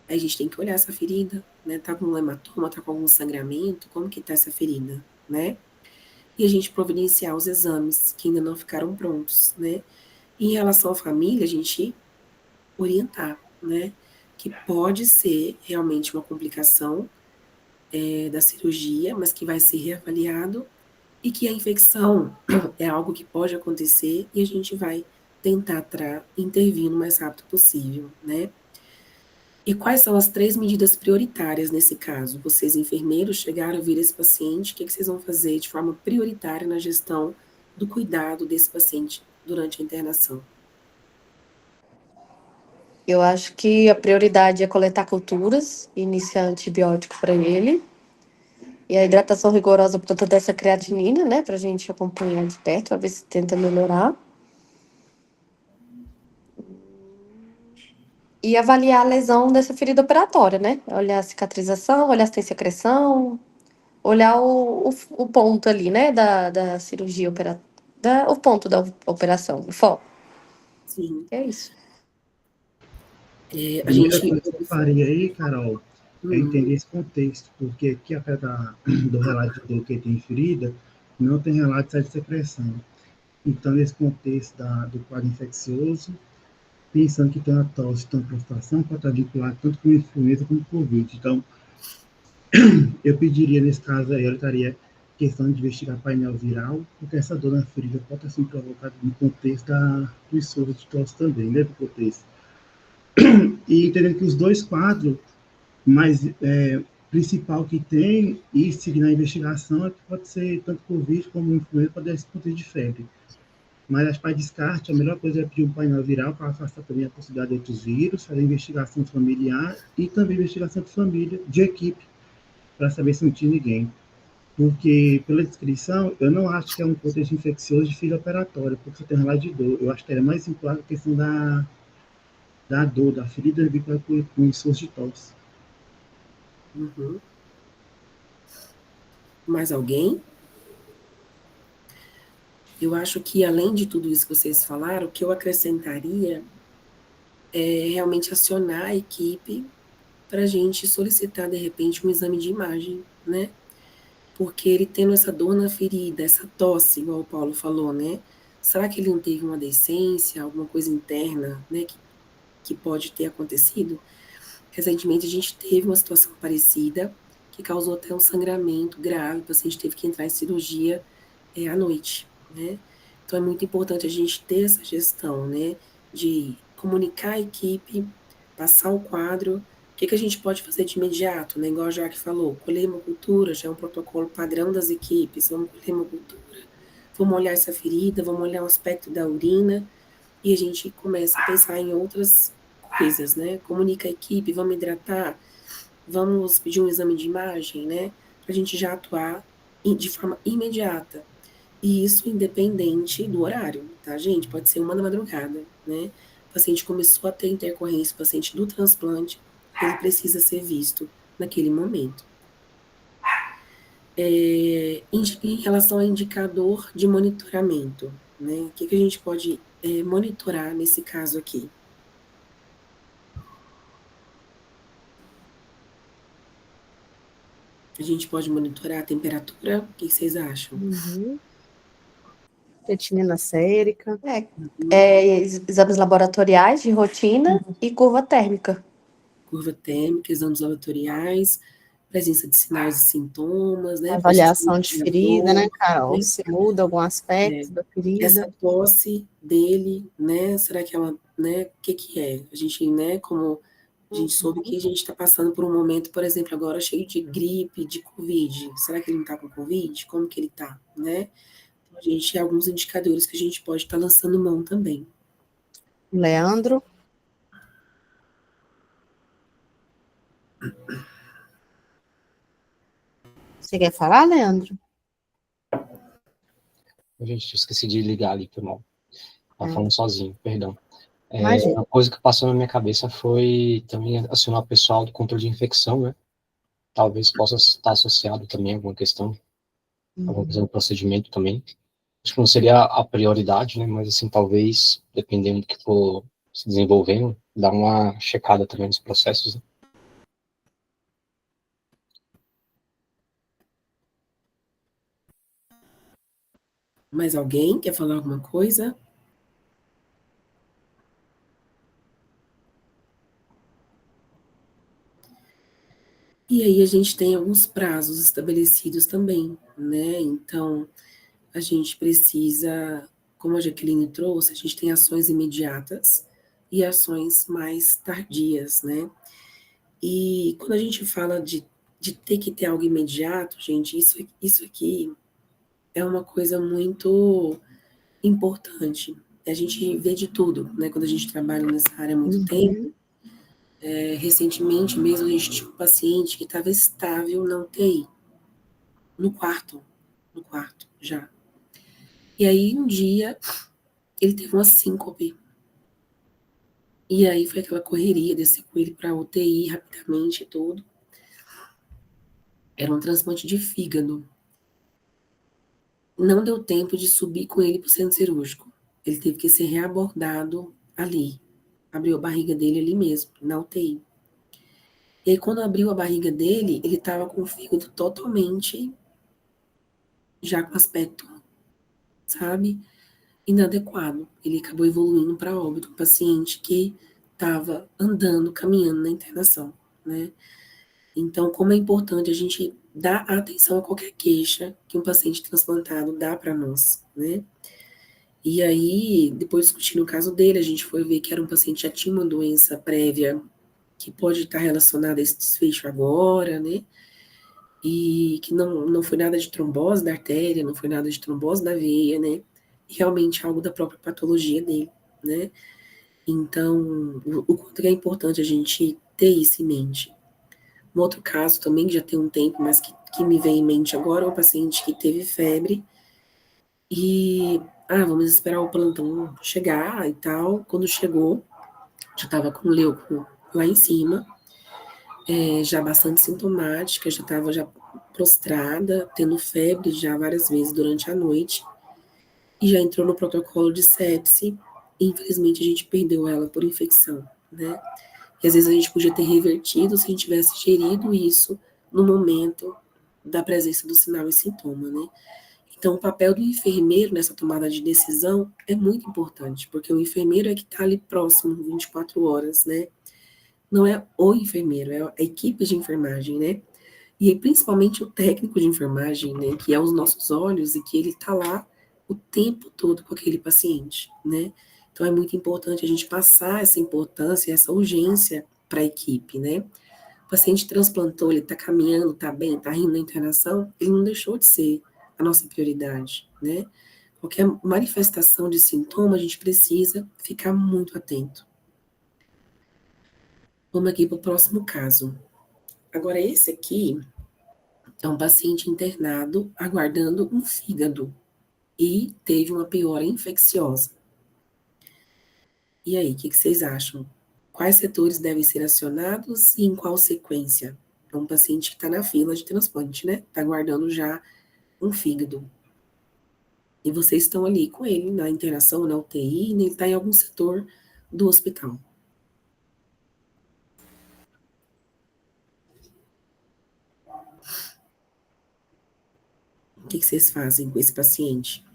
Speaker 2: Aí a gente tem que olhar essa ferida, né? Tá com um hematoma, tá com algum sangramento, como que tá essa ferida, né? E a gente providenciar os exames que ainda não ficaram prontos, né? E em relação à família, a gente orientar, né? Que pode ser realmente uma complicação da cirurgia, mas que vai ser reavaliado e que a infecção é algo que pode acontecer e a gente vai tentar intervir no mais rápido possível, né? E quais são as 3 medidas prioritárias nesse caso? Vocês, enfermeiros, chegaram a vir esse paciente, o que vocês vão fazer de forma prioritária na gestão do cuidado desse paciente durante a internação?
Speaker 7: Eu acho que a prioridade é coletar culturas, iniciar antibiótico para ele. E a hidratação rigorosa por conta dessa creatinina, né? Pra gente acompanhar de perto, pra ver se tenta melhorar. E avaliar a lesão dessa ferida operatória, né? Olhar a cicatrização, olhar se tem secreção, olhar o ponto ali, né? Da cirurgia operatória. O ponto da operação, o foco.
Speaker 2: Sim.
Speaker 7: É isso.
Speaker 2: A
Speaker 8: Primeira
Speaker 2: gente...
Speaker 8: coisa que eu faria aí, Carol, é entender esse contexto, porque aqui, apesar do relato de dor que tem ferida, não tem relato de secreção. Então, nesse contexto do quadro infeccioso, pensando que tem uma tosse, tem uma prostração, pode estar vinculado tanto com influenza como com Covid. Então, eu pediria, nesse caso aí, eu estaria questão de investigar painel viral, porque essa dor na ferida pode estar sendo provocada no contexto do esforço de tosse também, né, do contexto. E entendendo que os dois quadros mais principal que tem, e seguir na investigação, é que pode ser tanto Covid como influenza, pode dar esse ponto de febre. Mas acho que para descarte, a melhor coisa é pedir um painel viral para afastar também a possibilidade de outros vírus, fazer investigação familiar e também investigação de família, de equipe, para saber se não tinha ninguém. Porque, pela descrição, eu não acho que é um contexto infeccioso de filha operatória, porque você tem relato de dor. Eu acho que era mais vinculado a questão da dor, da ferida vinculada com esforço de tosse.
Speaker 2: Uhum. Mais alguém? Eu acho que, além de tudo isso que vocês falaram, o que eu acrescentaria é realmente acionar a equipe para a gente solicitar, de repente, um exame de imagem, né? Porque ele tendo essa dor na ferida, essa tosse, igual o Paulo falou, né? Será que ele não teve uma decência, alguma coisa interna, né, que pode ter acontecido? Recentemente, a gente teve uma situação parecida, que causou até um sangramento grave, o paciente teve que entrar em cirurgia à noite, né? Então, é muito importante a gente ter essa gestão, né, de comunicar a equipe, passar o quadro, o que a gente pode fazer de imediato, né, igual a Jaque falou, colher hemocultura já é um protocolo padrão das equipes, vamos colher hemocultura, vamos olhar essa ferida, vamos olhar o aspecto da urina, e a gente começa a pensar em outras coisas, né, comunica a equipe, vamos hidratar, vamos pedir um exame de imagem, né, para a gente já atuar de forma imediata. E isso independente do horário, tá, gente? Pode ser 1 da madrugada, né? O paciente começou a ter intercorrência, o paciente do transplante, ele precisa ser visto naquele momento. Em relação ao indicador de monitoramento, né? O que a gente pode monitorar nesse caso aqui? A gente pode monitorar a temperatura? O que vocês acham?
Speaker 1: Uhum. Creatinina sérica.
Speaker 7: Exames laboratoriais de rotina e curva térmica.
Speaker 2: Curva térmica, exames laboratoriais, presença de sinais e sintomas, né?
Speaker 1: Avaliação de ferida, né,
Speaker 2: dor,
Speaker 1: Carol?
Speaker 2: né?
Speaker 1: Se muda algum aspecto da ferida.
Speaker 2: Essa tosse dele, né? Será que ela, né? O que é? A gente, né? Como a gente soube que a gente está passando por um momento, por exemplo, agora cheio de gripe, de Covid. Será que ele não está com Covid? Como que ele está, né? Então, a gente tem alguns indicadores que a gente pode estar lançando mão também.
Speaker 1: Leandro? Você quer falar, Leandro?
Speaker 9: Gente, esqueci de ligar ali, foi mal. Estava falando sozinho, perdão.
Speaker 1: Imagina.
Speaker 9: Uma coisa que passou na minha cabeça foi também acionar o pessoal do controle de infecção, né? Talvez possa estar associado também a alguma questão do procedimento também. Acho que não seria a prioridade, né? Mas, assim, talvez, dependendo do que for se desenvolvendo, dar uma checada também nos processos, né?
Speaker 2: Mais alguém quer falar alguma coisa? E aí a gente tem alguns prazos estabelecidos também, né? Então, a gente precisa, como a Jaqueline trouxe, a gente tem ações imediatas e ações mais tardias, né? E quando a gente fala de ter que ter algo imediato, gente, isso aqui é uma coisa muito importante. A gente vê de tudo, né? Quando a gente trabalha nessa área há muito tempo. Recentemente mesmo, a gente tinha um paciente que estava estável na UTI, no quarto já. E aí, um dia, ele teve uma síncope. E aí foi aquela correria, descer com ele para a UTI rapidamente e tudo. Era um transplante de fígado. Não deu tempo de subir com ele para o centro cirúrgico. Ele teve que ser reabordado ali. Abriu a barriga dele ali mesmo, na UTI. E aí, quando abriu a barriga dele, ele estava com o fígado totalmente já com aspecto, sabe, inadequado. Ele acabou evoluindo para óbito, um paciente que estava andando, caminhando na internação, né? Então, como é importante a gente dar atenção a qualquer queixa que um paciente transplantado dá para nós, né? E aí, depois discutindo o caso dele, a gente foi ver que era um paciente que já tinha uma doença prévia que pode estar relacionada a esse desfecho agora, né? E que não foi nada de trombose da artéria, não foi nada de trombose da veia, né? Realmente algo da própria patologia dele, né? Então, o quanto é importante a gente ter isso em mente. Um outro caso também, que já tem um tempo, mas que me vem em mente agora, é um paciente que teve febre e, vamos esperar o plantão chegar e tal. Quando chegou, já estava com o leuco lá em cima, já bastante sintomática, já estava já prostrada, tendo febre já várias vezes durante a noite, e já entrou no protocolo de sepse, e infelizmente a gente perdeu ela por infecção, né? E às vezes a gente podia ter revertido se a gente tivesse gerido isso no momento da presença do sinal e sintoma, né? Então, o papel do enfermeiro nessa tomada de decisão é muito importante, porque o enfermeiro é que está ali próximo, 24 horas, né? Não é o enfermeiro, é a equipe de enfermagem, né? E aí, principalmente o técnico de enfermagem, né? Que é os nossos olhos e que ele está lá o tempo todo com aquele paciente, né? Então, é muito importante a gente passar essa importância, essa urgência para a equipe, né? O paciente transplantou, ele está caminhando, está bem, está rindo na internação, ele não deixou de ser a nossa prioridade, né? Qualquer manifestação de sintoma, a gente precisa ficar muito atento. Vamos aqui para o próximo caso. Agora, esse aqui é um paciente internado aguardando um fígado e teve uma piora infecciosa. E aí, o que vocês acham? Quais setores devem ser acionados e em qual sequência? É um paciente que está na fila de transplante, né? Está aguardando já um fígado. E vocês estão ali com ele na internação, na UTI, ele está em algum setor do hospital. O que vocês fazem com esse paciente?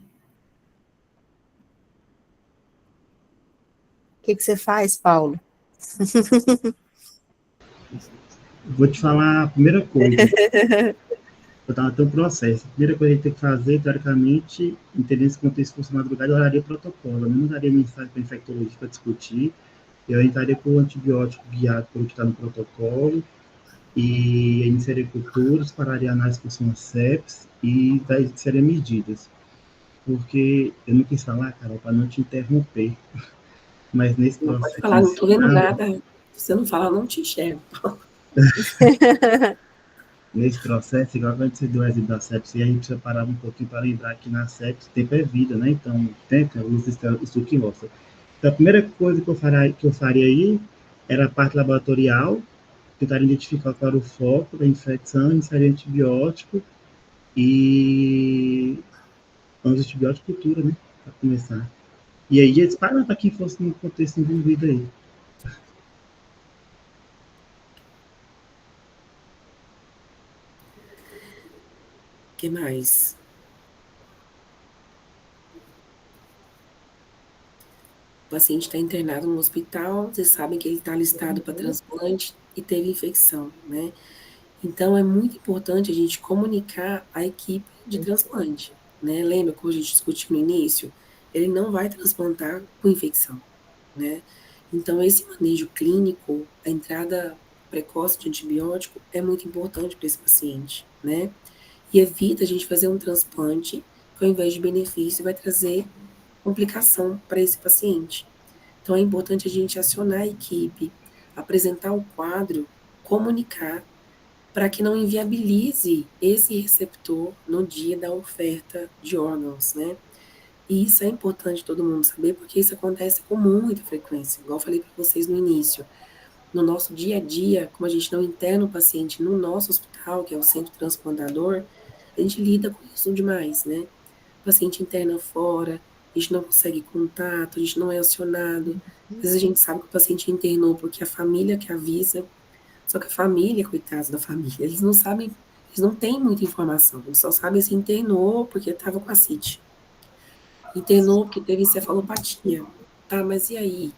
Speaker 1: O que você faz, Paulo?
Speaker 8: Vou te falar a primeira coisa. Eu estava tendo um processo. A primeira coisa que a gente tem que fazer, teoricamente, entender esse contexto de madrugada, eu olharia protocolo. Eu não daria mensagem para a infectologista para discutir. Eu entraria com o antibiótico guiado pelo que está no protocolo e iniciaria culturas, pararia a análise por sua sepsis e daí seriam medidas. Porque eu não quis falar, Carol, para não te interromper, mas nesse processo...
Speaker 2: Não pode falar, não estou vendo nada. Se você não fala, eu não te enxergo.
Speaker 8: Nesse processo, igual quando você deu o exemplo da sepsis, e a gente precisa parar um pouquinho para lembrar que na sepsis tempo é vida, né? Então, tempo é luz, isso que mostra. Então, a primeira coisa que eu faria aí era a parte laboratorial, tentar identificar qual era o foco da infecção, iniciar antibiótico e antibiótico cultura, né? Para começar. E aí, eles param para quem fosse no contexto envolvido aí.
Speaker 2: O que mais? O paciente está internado no hospital, vocês sabem que ele está listado para transplante e teve infecção, né? Então, é muito importante a gente comunicar a equipe de transplante, né? Lembra como a gente discutiu no início? Ele não vai transplantar com infecção, né? Então, esse manejo clínico, a entrada precoce de antibiótico é muito importante para esse paciente, né? E evita a gente fazer um transplante que, ao invés de benefício, vai trazer complicação para esse paciente. Então, é importante a gente acionar a equipe, apresentar o quadro, comunicar, para que não inviabilize esse receptor no dia da oferta de órgãos, né? E isso é importante todo mundo saber, porque isso acontece com muita frequência, igual eu falei para vocês no início. No nosso dia a dia, como a gente não interna o paciente no nosso hospital, que é o centro transplantador, a gente lida com isso demais, né? O paciente interna fora, a gente não consegue contato, a gente não é acionado. Às vezes a gente sabe que o paciente internou porque a família que avisa, só que a família, coitados da família, eles não sabem, eles não têm muita informação, eles só sabem se internou porque estava com ascite. Internou porque teve encefalopatia. Tá, mas e aí?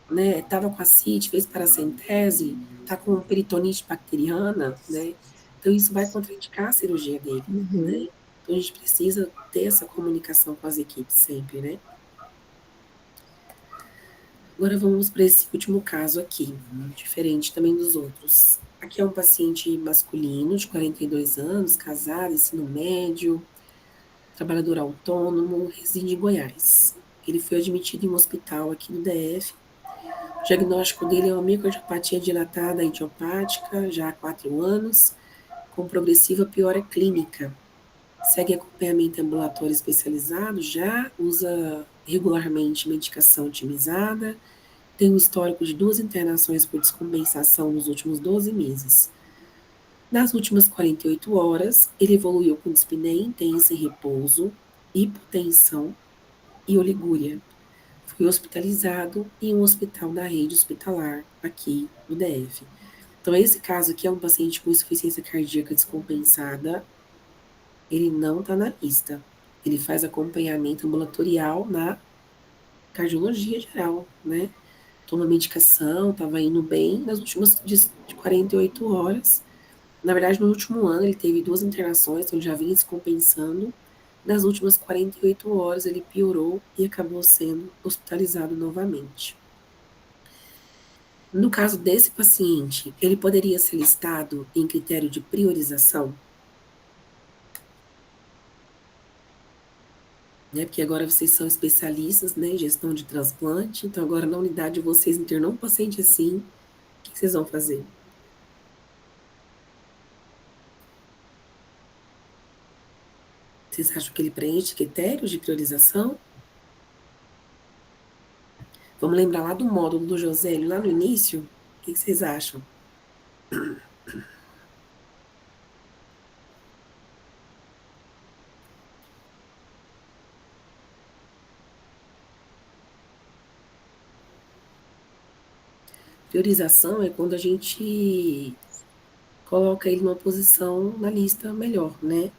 Speaker 2: né, estava com ascite, fez paracentese, está com peritonite bacteriana, né, então isso vai contraindicar a cirurgia dele, né, então a gente precisa ter essa comunicação com as equipes sempre, né. Agora vamos para esse último caso aqui, diferente também dos outros. Aqui é um paciente masculino de 42 anos, casado, ensino médio, trabalhador autônomo, reside em Goiás. Ele foi admitido em um hospital aqui no DF. O diagnóstico dele é uma microdiopatia dilatada idiopática, já há 4 anos, com progressiva piora clínica. Segue acompanhamento ambulatório especializado, já usa regularmente medicação otimizada, tem um histórico de 2 internações por descompensação nos últimos 12 meses. Nas últimas 48 horas, ele evoluiu com dispneia intensa em repouso, hipotensão e oligúria. Foi hospitalizado em um hospital da rede hospitalar aqui no DF. Então, esse caso aqui é um paciente com insuficiência cardíaca descompensada. Ele não está na lista. Ele faz acompanhamento ambulatorial na cardiologia geral, né? Toma medicação, estava indo bem. Nas últimas de 48 horas, na verdade, no último ano, ele teve 2 internações, então ele já vinha descompensando. Nas últimas 48 horas, ele piorou e acabou sendo hospitalizado novamente. No caso desse paciente, ele poderia ser listado em critério de priorização? Né, porque agora vocês são especialistas, né, em gestão de transplante, então agora na unidade de vocês internou um paciente assim, o que vocês vão fazer? Vocês acham que ele preenche critérios de priorização? Vamos lembrar lá do módulo do Josélio, lá no início? O que vocês acham? Priorização é quando a gente coloca ele numa posição na lista melhor, né?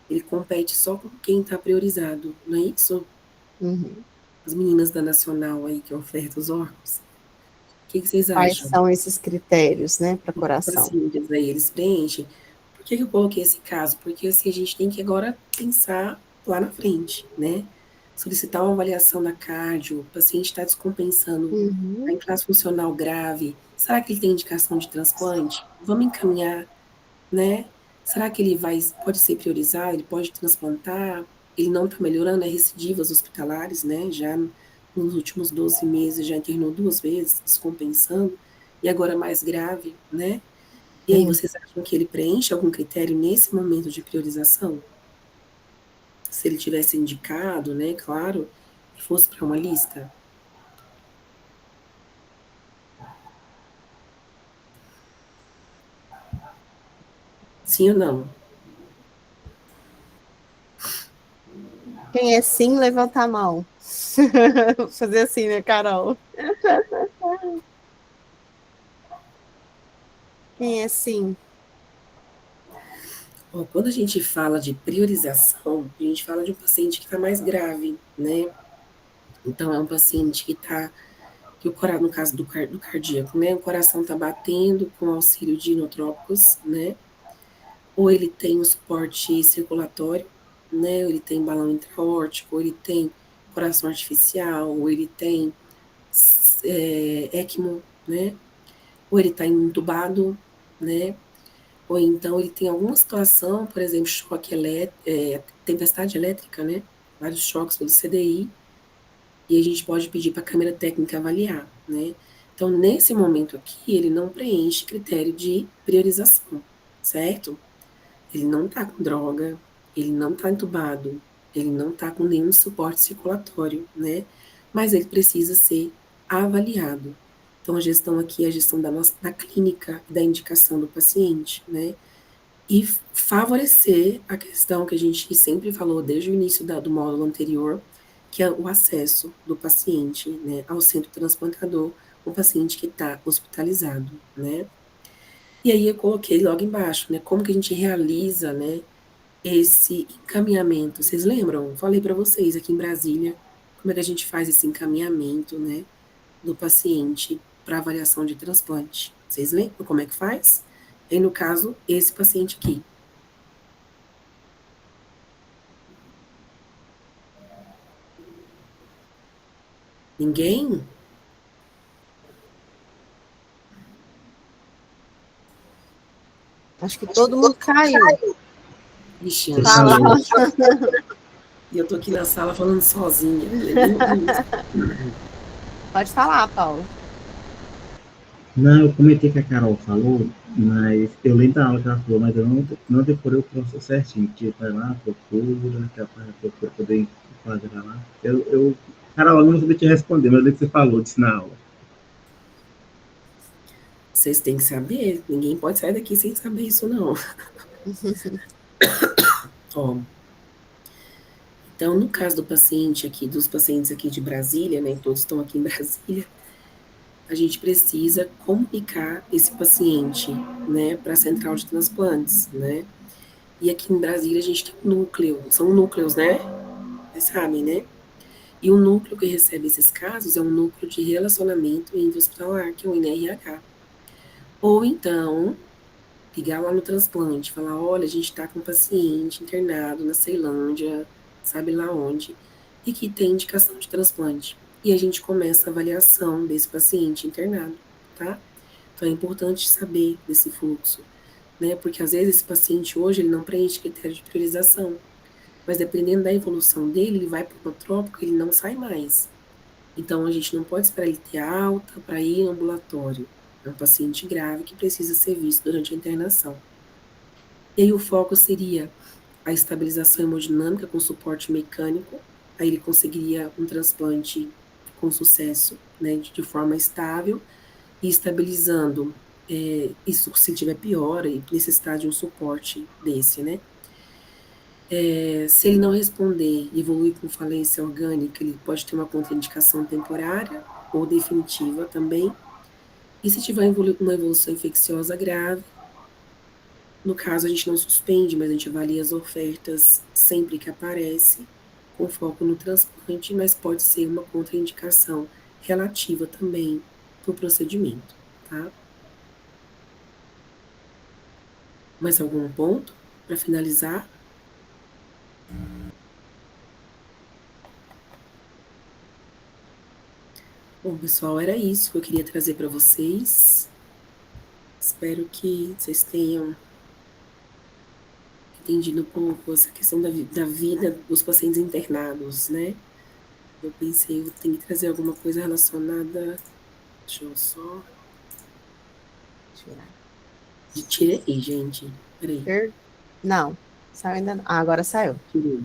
Speaker 2: Ele compete só com quem está priorizado, não é isso? As meninas da Nacional aí que ofertam os órgãos. O que vocês
Speaker 1: Quais
Speaker 2: acham?
Speaker 1: são esses critérios, né, para coração?
Speaker 2: Pacientes aí, eles preenchem. Por que eu coloquei esse caso? Porque assim, a gente tem que agora pensar lá na frente, né? Solicitar uma avaliação da cardio, o paciente está descompensando, está em classe funcional grave, será que ele tem indicação de transplante? Vamos encaminhar, né? Será que ele pode ser priorizado, ele pode transplantar? Ele não está melhorando, é recidivas hospitalares, né? Já nos últimos 12 meses já internou 2 vezes, descompensando, e agora mais grave, né? E aí, vocês acham que ele preenche algum critério nesse momento de priorização? Se ele tivesse indicado, né, claro, e fosse para uma lista? Sim ou não?
Speaker 1: Quem é sim, levanta a mão. Vou fazer assim, né, Carol? Quem é sim?
Speaker 2: Bom, quando a gente fala de priorização, a gente fala de um paciente que está mais grave, né? Então, é um paciente que está, no caso do cardíaco, né? O coração está batendo com auxílio de inotrópicos, né? Ou ele tem um suporte circulatório, né? Ou ele tem balão intra-aórtico, ou ele tem coração artificial, ou ele tem ECMO, né? Ou ele está entubado, né? Ou então ele tem alguma situação, por exemplo, choque elétrico, tempestade elétrica, né? Vários choques pelo CDI, e a gente pode pedir para a câmera técnica avaliar, né? Então, nesse momento aqui, ele não preenche critério de priorização, certo? Ele não está com droga, ele não está entubado, ele não está com nenhum suporte circulatório, né? Mas ele precisa ser avaliado. Então, a gestão aqui é a gestão da clínica e da indicação do paciente, né? E favorecer a questão que a gente sempre falou desde o início do módulo anterior, que é o acesso do paciente, né, ao centro transplantador, o paciente que está hospitalizado, né? E aí eu coloquei logo embaixo, né, como que a gente realiza, né, esse encaminhamento. Vocês lembram? Falei para vocês aqui em Brasília, como é que a gente faz esse encaminhamento, né, do paciente para avaliação de transplante. Vocês lembram como é que faz? E no caso, esse paciente aqui. Ninguém?
Speaker 1: Acho que todo mundo caiu.
Speaker 2: Ixi,
Speaker 1: Fala.
Speaker 2: E eu tô aqui na sala falando sozinha.
Speaker 1: Pode falar, Paulo.
Speaker 8: Não, eu comentei que a Carol falou, mas eu lembro da aula que ela falou, mas eu não decorei o processo certinho. Que vai lá, procura, que a procura poder enquadrar lá. Carol, eu não vou saber te responder, mas eu lembro que você falou disso na aula.
Speaker 2: Vocês têm que saber, ninguém pode sair daqui sem saber isso, não. Ó, então, no caso do paciente aqui, dos pacientes aqui de Brasília, né, todos estão aqui em Brasília, a gente precisa comunicar esse paciente, né, para a central de transplantes, né, e aqui em Brasília a gente tem um núcleo, são núcleos, né, vocês sabem, né, e o núcleo que recebe esses casos é um núcleo de relacionamento intra-hospitalar, que é o NRH. Ou então, ligar lá no transplante, falar, olha, a gente está com um paciente internado na Ceilândia, sabe lá onde, e que tem indicação de transplante. E a gente começa a avaliação desse paciente internado, tá? Então é importante saber desse fluxo, né? Porque às vezes esse paciente hoje, ele não preenche critério de priorização, mas dependendo da evolução dele, ele vai para o trópico, ele não sai mais. Então a gente não pode esperar ele ter alta para ir no ambulatório. É um paciente grave que precisa ser visto durante a internação. E aí o foco seria a estabilização hemodinâmica com suporte mecânico, aí ele conseguiria um transplante com sucesso, né, de forma estável, e estabilizando, isso se tiver piora e necessitar de um suporte desse, né. Se ele não responder e evoluir com falência orgânica, ele pode ter uma contraindicação temporária ou definitiva também. E se tiver uma evolução infecciosa grave, no caso a gente não suspende, mas a gente avalia as ofertas sempre que aparece, com foco no transplante, mas pode ser uma contraindicação relativa também para o procedimento, tá? Mais algum ponto para finalizar? Bom, pessoal, era isso que eu queria trazer para vocês. Espero que vocês tenham entendido um pouco essa questão da vida dos pacientes internados, né? Eu pensei, eu tenho que trazer alguma coisa relacionada. Deixa eu só. Tirei, gente. Peraí.
Speaker 1: Não, saiu ainda não. Ah, agora saiu.
Speaker 2: Tirei.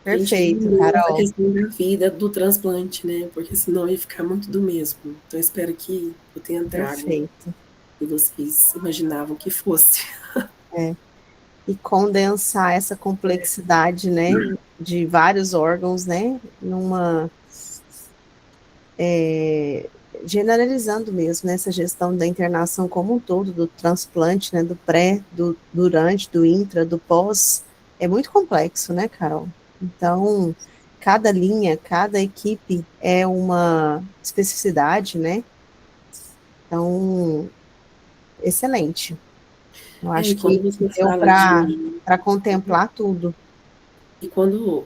Speaker 1: Perfeito,
Speaker 2: Gente,
Speaker 1: Carol.
Speaker 2: a questão da vida do transplante, né? Porque senão ia ficar muito do mesmo. Então, espero que eu tenha trago.
Speaker 1: Perfeito.
Speaker 2: E vocês imaginavam que fosse.
Speaker 1: E condensar essa complexidade, né, de vários órgãos, né, numa generalizando mesmo, né, essa gestão da internação como um todo, do transplante, né, do pré, do durante, do intra, do pós, é muito complexo, né, Carol? Então, cada linha, cada equipe é uma especificidade, né? Então, excelente. Eu acho que deu para contemplar tudo.
Speaker 2: E quando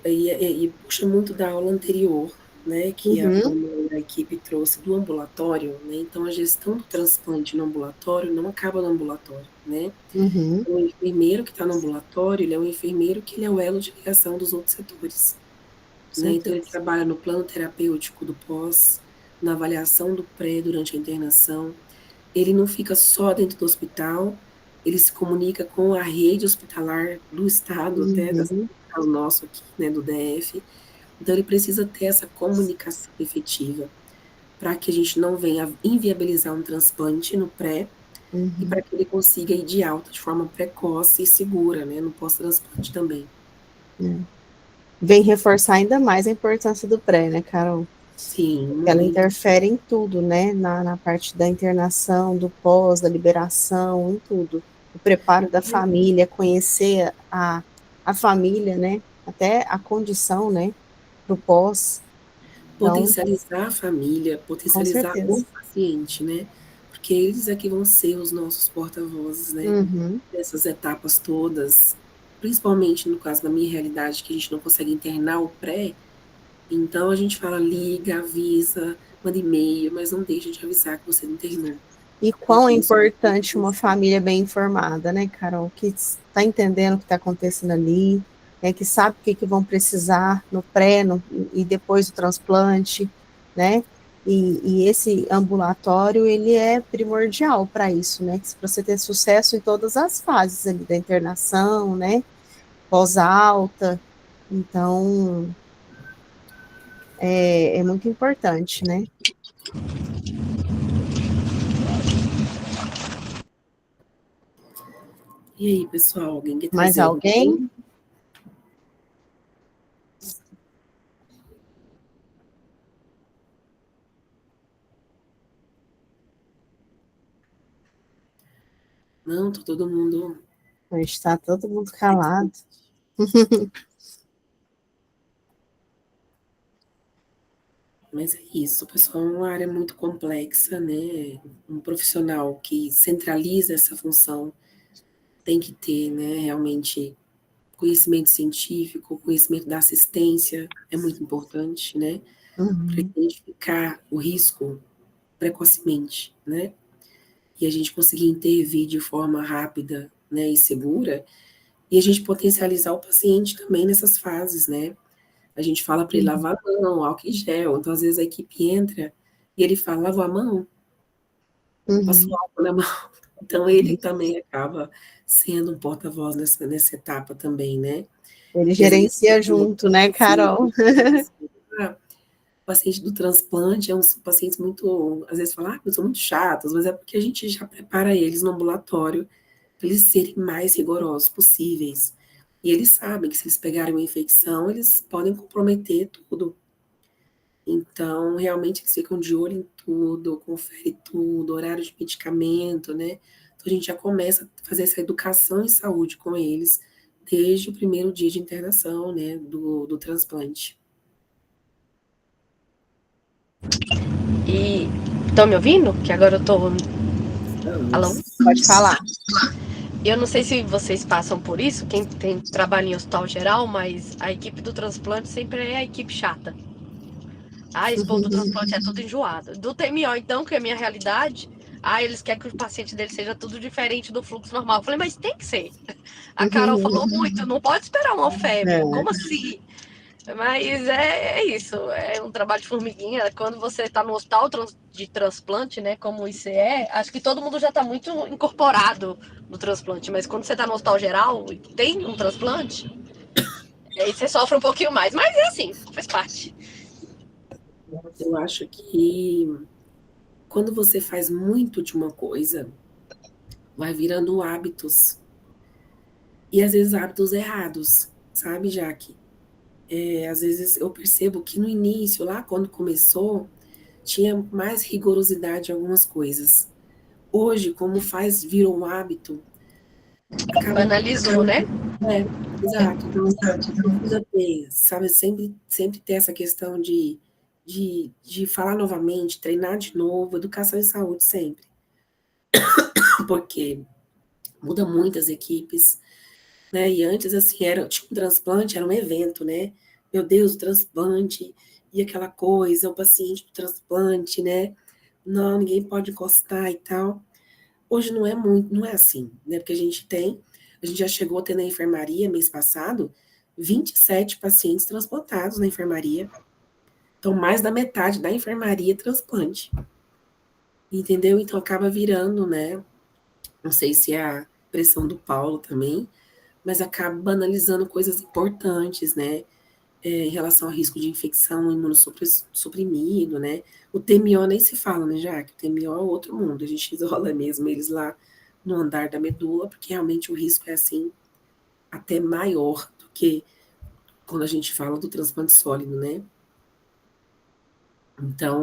Speaker 2: puxa muito da aula anterior, né, que a equipe trouxe do ambulatório, né, então a gestão do transplante no ambulatório não acaba no ambulatório, né. O enfermeiro que está no ambulatório, ele é um enfermeiro que ele é o elo de ligação dos outros setores, né, então ele trabalha no plano terapêutico do pós, na avaliação do pré durante a internação, ele não fica só dentro do hospital, ele se comunica com a rede hospitalar do estado, até do nosso aqui, né, do DF, então ele precisa ter essa comunicação efetiva, para que a gente não venha inviabilizar um transplante no pré, e para que ele consiga ir de alta de forma precoce e segura, né, no pós-transplante também.
Speaker 1: Vem reforçar ainda mais a importância do pré, né, Carol?
Speaker 2: Sim.
Speaker 1: Ela interfere em tudo, né, na parte da internação, do pós, da liberação, em tudo. O preparo da família, conhecer a família, né, até a condição, né, do pós.
Speaker 2: potencializar a família,
Speaker 1: Com
Speaker 2: potencializar o
Speaker 1: certeza.
Speaker 2: paciente, né? Porque eles é que vão ser os nossos porta-vozes, né?
Speaker 1: Uhum.
Speaker 2: Dessas etapas todas, principalmente no caso da minha realidade, que a gente não consegue internar o pré, então a gente fala, liga, avisa, manda e-mail, mas não deixa de avisar que você internou.
Speaker 1: E quão é
Speaker 2: Porque isso é
Speaker 1: importante uma
Speaker 2: muito
Speaker 1: família bem informada, né, Carol? Que está entendendo o que está acontecendo ali, né, que sabe o que vão precisar no pré e depois do transplante, né? E esse ambulatório, ele é primordial para isso, né? Para você ter sucesso em todas as fases ali da internação, né? Pós-alta. Então, é muito importante, né?
Speaker 2: E aí, pessoal, alguém quer
Speaker 1: Mais
Speaker 2: trazer algum ponto?
Speaker 1: alguém?
Speaker 2: Não, tá todo mundo.
Speaker 1: Está todo mundo calado.
Speaker 2: Mas é isso, pessoal, é uma área muito complexa, né? Um profissional que centraliza essa função tem que ter, né, realmente conhecimento científico, conhecimento da assistência é muito importante, né? Para
Speaker 1: Uhum.
Speaker 2: identificar o risco precocemente, né? E a gente conseguir intervir de forma rápida, né, e segura, e a gente potencializar o paciente também nessas fases, né? A gente fala para ele lavar a mão, álcool em gel, então às vezes a equipe entra e ele fala, lavou a mão, passou
Speaker 1: Uhum.
Speaker 2: álcool na mão. Então ele também acaba sendo um porta-voz nessa etapa também, né?
Speaker 1: Ele
Speaker 2: E às vezes
Speaker 1: gerencia junto, né, Carol?
Speaker 2: o paciente do transplante é um paciente muito, às vezes fala, eu sou muito chatos, mas é porque a gente já prepara eles no ambulatório para eles serem mais rigorosos possíveis. E eles sabem que se eles pegarem uma infecção, eles podem comprometer tudo. Então, realmente, eles ficam de olho em tudo, confere tudo, horário de medicamento, né? Então, a gente já começa a fazer essa educação em saúde com eles desde o primeiro dia de internação, né, do transplante.
Speaker 7: E estão me ouvindo? Que agora eu tô. Alô?
Speaker 1: Pode falar.
Speaker 7: Eu não sei se vocês passam por isso, quem tem trabalho em hospital geral, mas a equipe do transplante sempre é a equipe chata. Ah, esse povo do transplante é tudo enjoado. Do TMO, então, que é a minha realidade, eles querem que o paciente dele seja tudo diferente do fluxo normal. Eu falei, mas tem que ser. A Carol falou muito, não pode esperar uma febre. Como assim? Mas é isso, é um trabalho de formiguinha. Quando você está no hospital de transplante, né, como isso acho que todo mundo já está muito incorporado no transplante. Mas quando você está no hospital geral e tem um transplante, aí você sofre um pouquinho mais. Mas é assim, faz parte.
Speaker 2: Eu acho que quando você faz muito de uma coisa, vai virando hábitos. E às vezes hábitos errados, sabe, Jaque? Às vezes eu percebo que no início, lá quando começou, tinha mais rigorosidade em algumas coisas. Hoje, como virou um hábito, acaba.
Speaker 7: Banalizou, né?
Speaker 2: Exato. Então, precisa ter, sabe, sempre ter essa questão de falar novamente, treinar de novo, educação em saúde sempre. Porque muda muito as equipes, né? E antes, assim, tinha um transplante, era um evento, né? Meu Deus, o transplante, e aquela coisa, o paciente do transplante, né? Não, ninguém pode encostar e tal. Hoje não é assim, né? Porque a gente já chegou a ter na enfermaria, mês passado, 27 pacientes transplantados na enfermaria. Então, mais da metade da enfermaria é transplante. Entendeu? Então, acaba virando, né? Não sei se é a pressão do Paulo também, mas acaba banalizando coisas importantes, né? Em relação ao risco de infecção imunossuprimido, né? O TMO nem se fala, né, Jaque? O TMO é outro mundo, a gente isola mesmo eles lá no andar da medula, porque realmente o risco é, assim, até maior do que quando a gente fala do transplante sólido, né? Então,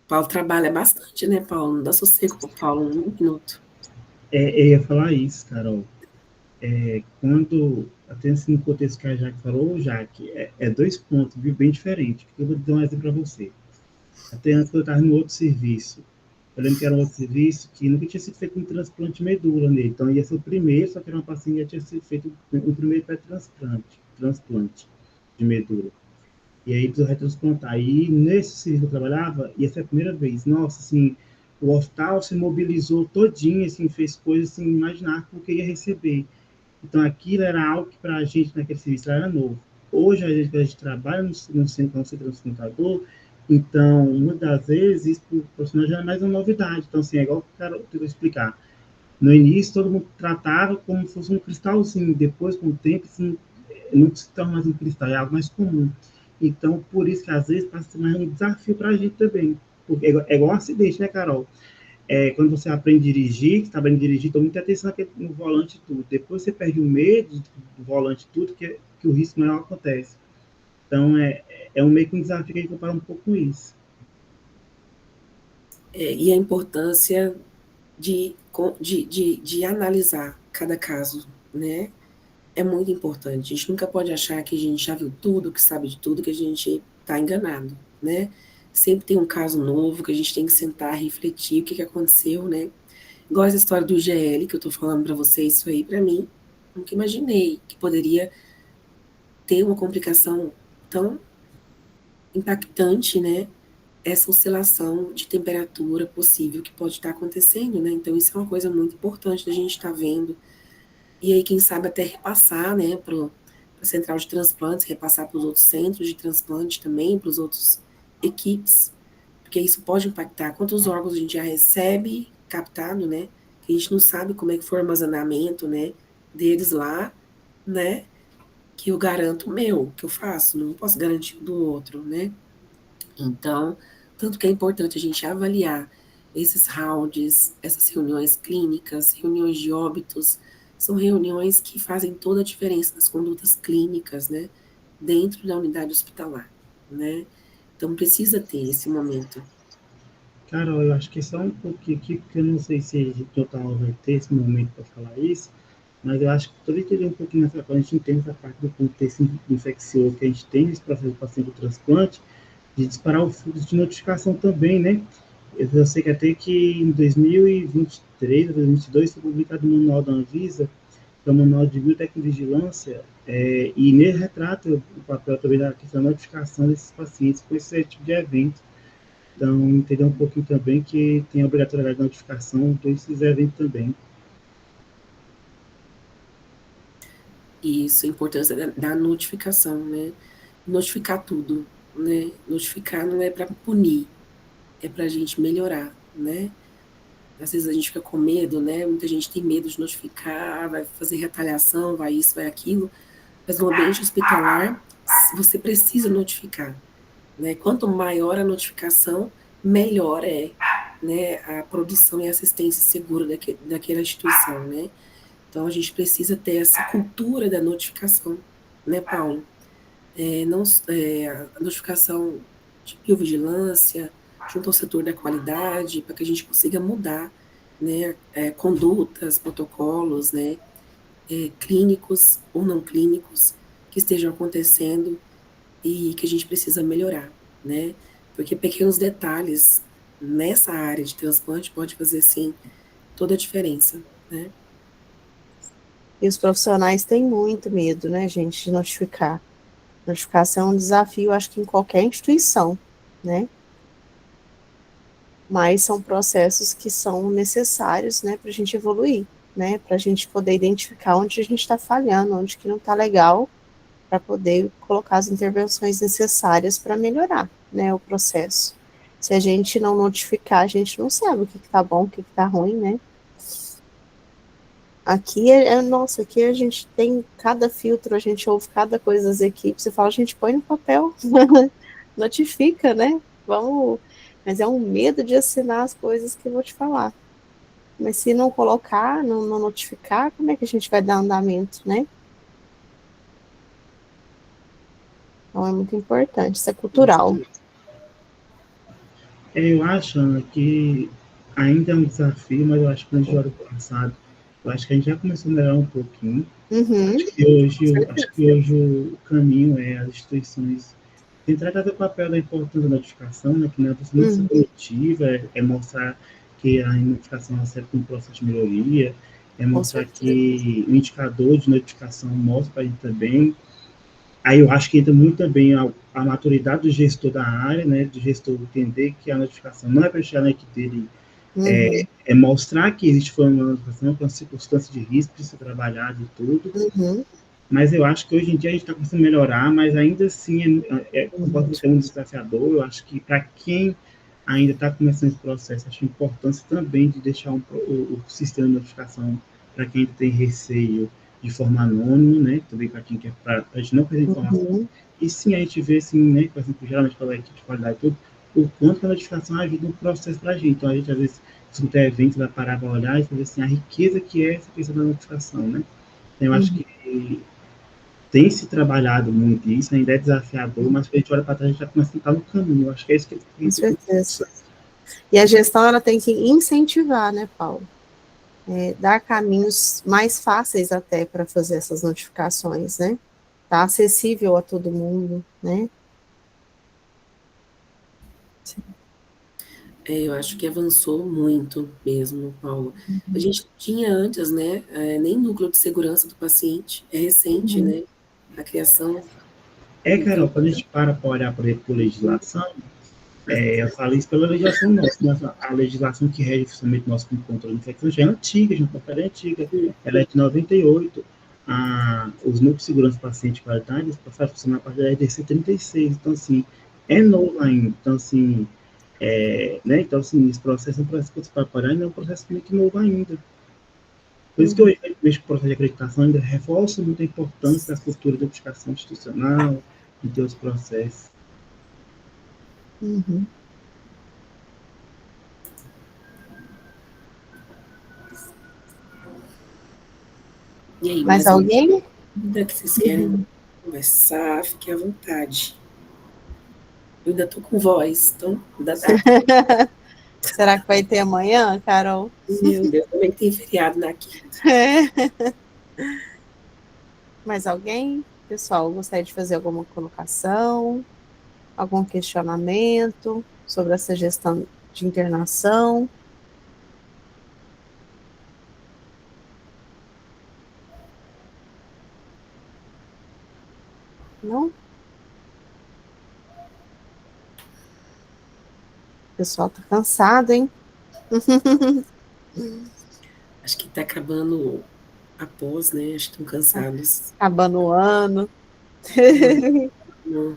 Speaker 2: Paulo trabalha bastante, né, Paulo? Não dá sossego pro Paulo um minuto.
Speaker 8: Eu ia falar isso, Carol. quando, até assim, no contexto que a Jaque falou, Jaque, é 2 pontos, viu, bem diferentes. Eu vou dar um exemplo para você. Até antes, quando eu estava no outro serviço, eu lembro que era um outro serviço que nunca tinha sido feito um transplante de medula nele. Então, ia ser o primeiro, só que era uma paciente que já tinha sido feito o primeiro transplante de medula. E aí, precisou retransplantar. E nesse serviço que eu trabalhava, ia ser a primeira vez. Nossa, assim, o hospital se mobilizou todinho, assim, fez coisas sem imaginar o que ia receber. Então, aquilo era algo que para a gente, naquele serviço, era novo. Hoje, a gente trabalha no centro transplantador, então, muitas das vezes, isso para o profissional já é mais uma novidade. Então, assim, é igual o cara que eu vou explicar. No início, todo mundo tratava como se fosse um cristalzinho. Depois, com o tempo, assim, não se torna mais um cristal, é algo mais comum. Então, por isso que, às vezes, passa a ser mais um desafio para a gente também. Porque é igual um acidente, né, Carol? Quando você aprende a dirigir, você está aprendendo a dirigir, toma muita atenção no volante e tudo. Depois você perde o medo do volante e tudo, que o risco maior acontece. Então, é meio que um desafio que a gente compara um pouco com isso.
Speaker 2: E a importância de analisar cada caso, né? É muito importante. A gente nunca pode achar que a gente já viu tudo, que sabe de tudo, que a gente está enganado, né? Sempre tem um caso novo que a gente tem que sentar, refletir o que aconteceu, né? Igual essa história do GL, que eu estou falando para vocês, isso aí, para mim, nunca imaginei que poderia ter uma complicação tão impactante, né? Essa oscilação de temperatura possível que pode estar acontecendo, né? Então, isso é uma coisa muito importante da gente estar vendo. E aí, quem sabe, até repassar, né, para a central de transplantes, repassar para os outros centros de transplante também, para os outros equipes, porque isso pode impactar quantos órgãos a gente já recebe captado, né? Que a gente não sabe como é que foi o armazenamento, né, deles lá, né? Que eu garanto o meu, que eu faço, não posso garantir o do outro, né? Então, tanto que é importante a gente avaliar esses rounds, essas reuniões clínicas, reuniões de óbitos, são reuniões que fazem toda a diferença nas condutas clínicas, né, dentro da unidade hospitalar, né? Então, precisa ter esse momento.
Speaker 8: Carol, eu acho que só um pouquinho aqui, porque eu não sei se a gente total vai ter esse momento para falar isso, mas eu acho que todo entender um pouquinho nessa parte, a gente entende essa parte do contexto infeccioso que a gente tem nesse processo do paciente do transplante, de disparar o fluxo de notificação também, né? Eu sei que até que em 2023, 2022, foi publicado o manual da Anvisa, que é o manual de biotecnovigilância, e nele retrata o papel também da questão da notificação desses pacientes com esse tipo de evento. Então, entender um pouquinho também que tem a obrigatoriedade de notificação desses eventos também.
Speaker 2: Isso, a importância da notificação, né? Notificar tudo, né? Notificar não é para punir, é para a gente melhorar, né? Às vezes a gente fica com medo, né? Muita gente tem medo de notificar, vai fazer retaliação, vai isso, vai aquilo. Mas no ambiente hospitalar, você precisa notificar, né? Quanto maior a notificação, melhor é, né, a produção e assistência segura daquela instituição, né? Então, a gente precisa ter essa cultura da notificação, né, Paulo? A notificação de biovigilância, junto ao setor da qualidade, para que a gente consiga mudar, né, condutas, protocolos, né, clínicos ou não clínicos que estejam acontecendo e que a gente precisa melhorar, né? Porque pequenos detalhes nessa área de transplante pode fazer, sim, toda a diferença, né?
Speaker 1: E os profissionais têm muito medo, né, gente, de notificar. Notificação é um desafio, acho que em qualquer instituição, né? Mas são processos que são necessários, né, para a gente evoluir, né? Para a gente poder identificar onde a gente está falhando, onde que não está legal, para poder colocar as intervenções necessárias para melhorar, né, o processo. Se a gente não notificar, a gente não sabe o que está bom, o que está ruim, né? Aqui, nossa, aqui a gente tem cada filtro, a gente ouve cada coisa das equipes, você fala, a gente põe no papel, notifica, né? Vamos, mas é um medo de assinar as coisas que eu vou te falar. Mas se não colocar, não notificar, como é que a gente vai dar andamento, né? Então é muito importante, isso é cultural.
Speaker 8: Eu acho, Ana, que ainda é um desafio, mas eu acho que a gente olha para o passado, Eu acho que a gente já começou a melhorar um pouquinho.
Speaker 1: Uhum.
Speaker 8: Acho que hoje o caminho é as instituições tentar o papel da importância da notificação, né, que não é muito coletiva, é mostrar que a notificação recebe um processo de melhoria, é mostrar que o indicador de notificação mostra para a gente também. Aí eu acho que entra muito também a maturidade do gestor da área, né, do gestor entender que a notificação não é para deixar na equipe dele, é mostrar que existe uma notificação com circunstâncias de risco de ser trabalhado e tudo. Mas eu acho que hoje em dia a gente está começando a melhorar, mas ainda assim pode ser um desafiador. Eu acho que para quem ainda está começando esse processo, acho importante também de deixar o sistema de notificação para quem ainda tem receio de forma anônima, né? Também para quem quer, para a gente não perder informação. E sim, a gente vê, assim, né? Por exemplo, geralmente pela equipe de qualidade e tudo, o quanto que a notificação ajuda no processo para a gente. Então, a gente, às vezes, se tem evento, vai parar para olhar e fazer assim, a riqueza que é essa questão da notificação, né? Então, eu acho que tem se trabalhado muito isso, ainda é desafiador, mas quando a gente olha para trás, a gente já começa a estar no caminho. Eu acho que é isso que
Speaker 1: Com certeza. E a gestão, ela tem que incentivar, né, Paulo? Dar caminhos mais fáceis até para fazer essas notificações, né? Tá acessível a todo mundo, né?
Speaker 2: Eu acho que avançou muito mesmo, Paulo. A gente tinha antes, né, nem núcleo de segurança do paciente, é recente, né, a criação.
Speaker 8: Carol, quando a gente para olhar por legislação, eu falo isso pela legislação nossa, a legislação que rege o funcionamento nosso com controle de infecção já é antiga, já é antiga, ela é de 98, os núcleos de segurança do paciente e qualidade passaram a funcionar a partir da EDC 36, então, assim, é novo ainda, então, assim, né, então, assim, esse processo é um processo que você pode parar, ainda é um processo muito novo ainda. Por isso que hoje, o processo de acreditação ainda reforça muito a importância da cultura da notificação institucional e de outros processos.
Speaker 2: E aí,
Speaker 1: mais alguém?
Speaker 2: Ainda que vocês querem conversar, fique à vontade. Eu ainda tô com voz, então ainda dá.
Speaker 1: Será que vai ter amanhã, Carol?
Speaker 2: Meu Deus, também tem feriado na quinta.
Speaker 1: Mais alguém? Pessoal, gostaria de fazer alguma colocação, algum questionamento sobre essa gestão de internação? Não? O pessoal tá cansado, hein?
Speaker 2: Acho que tá acabando a pós, né? Acho que estão cansados.
Speaker 1: Acabando o ano.
Speaker 2: Não.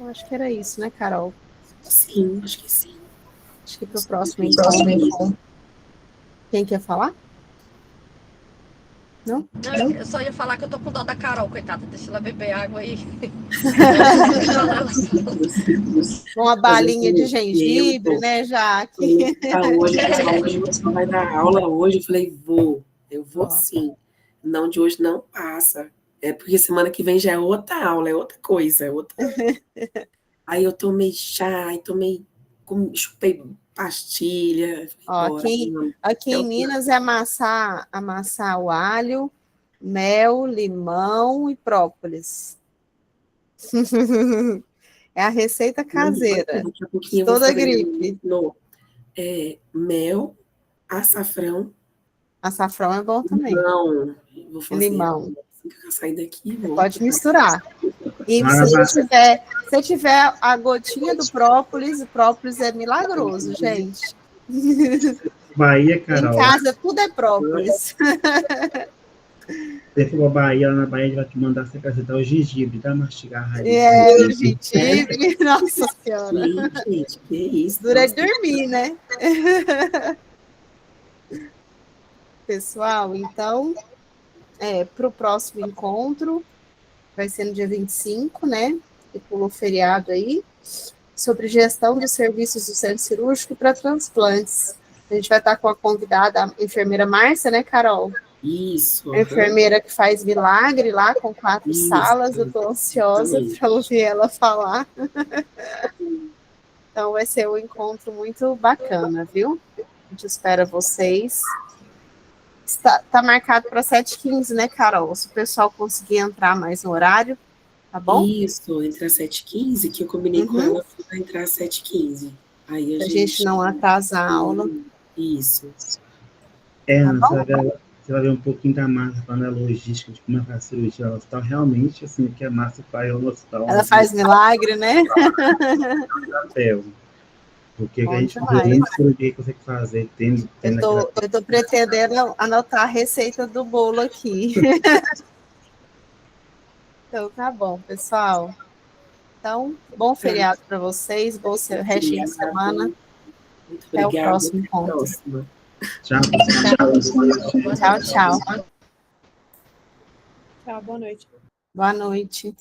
Speaker 1: Eu acho que era isso, né, Carol?
Speaker 2: Sim, acho que sim.
Speaker 1: Acho que para o próximo encontro. Quem quer falar? Não?
Speaker 7: Não, eu só ia falar que eu tô com dó da Carol, coitada, deixa ela beber água aí.
Speaker 1: Uma balinha de gengibre, né, Jaque?
Speaker 2: Hoje, você vai dar aula hoje? Eu falei, eu vou sim. Não, de hoje não passa. É porque semana que vem já é outra aula, é outra coisa, é outra. Aí eu tomei chá, chupei pastilha.
Speaker 1: Ó, aqui em Minas é amassar o alho, mel, limão e própolis. É a receita caseira.
Speaker 2: Daqui a pouquinho
Speaker 1: toda gripe.
Speaker 2: Mel, açafrão.
Speaker 1: Açafrão é bom também.
Speaker 2: Não, vou fazer.
Speaker 1: Limão.
Speaker 2: Assim que eu sair daqui,
Speaker 1: pode misturar. E se tiver a gotinha do própolis, o própolis é milagroso, gente.
Speaker 8: Bahia, Carol.
Speaker 1: Em casa tudo é própolis.
Speaker 8: Se for Bahia, lá na Bahia, a gente vai te mandar você apresentar o gengibre, tá? Mastigar a raiz.
Speaker 1: O gengibre, nossa senhora.
Speaker 2: Gente, que isso.
Speaker 1: Dura de dormir, né? Pessoal, então, para o próximo encontro, vai ser no dia 25, né? Que pulou o feriado aí, sobre gestão dos serviços do centro cirúrgico para transplantes. A gente vai estar com a convidada, a enfermeira Márcia, né, Carol?
Speaker 2: Isso.
Speaker 1: A enfermeira que faz milagre lá, com 4 salas. Eu estou ansiosa para ouvir ela falar. Então, vai ser um encontro muito bacana, viu? A gente espera vocês. Tá marcado para 7h15, né, Carol? Se o pessoal conseguir entrar mais no horário, tá bom?
Speaker 2: Isso, entre as 7h15, que eu combinei com ela para entrar às 7h15. Aí
Speaker 1: a gente não atrasar a aula.
Speaker 2: Isso.
Speaker 8: Você vai ver um pouquinho da Márcia falando a logística de como é a cirurgia no hospital. Realmente, assim, o que a Márcia faz no hospital.
Speaker 1: Ela faz milagre, né?
Speaker 8: Porque a gente vê cirurgia que consegue fazer.
Speaker 1: Eu tô pretendendo anotar a receita do bolo aqui. Então, tá bom, pessoal. Então, bom feriado para vocês, bom resto de semana.
Speaker 2: Muito
Speaker 1: até
Speaker 2: obrigada.
Speaker 1: o próximo encontro.
Speaker 8: Tchau.
Speaker 1: Tchau.
Speaker 10: Tchau, boa noite.
Speaker 1: Boa noite.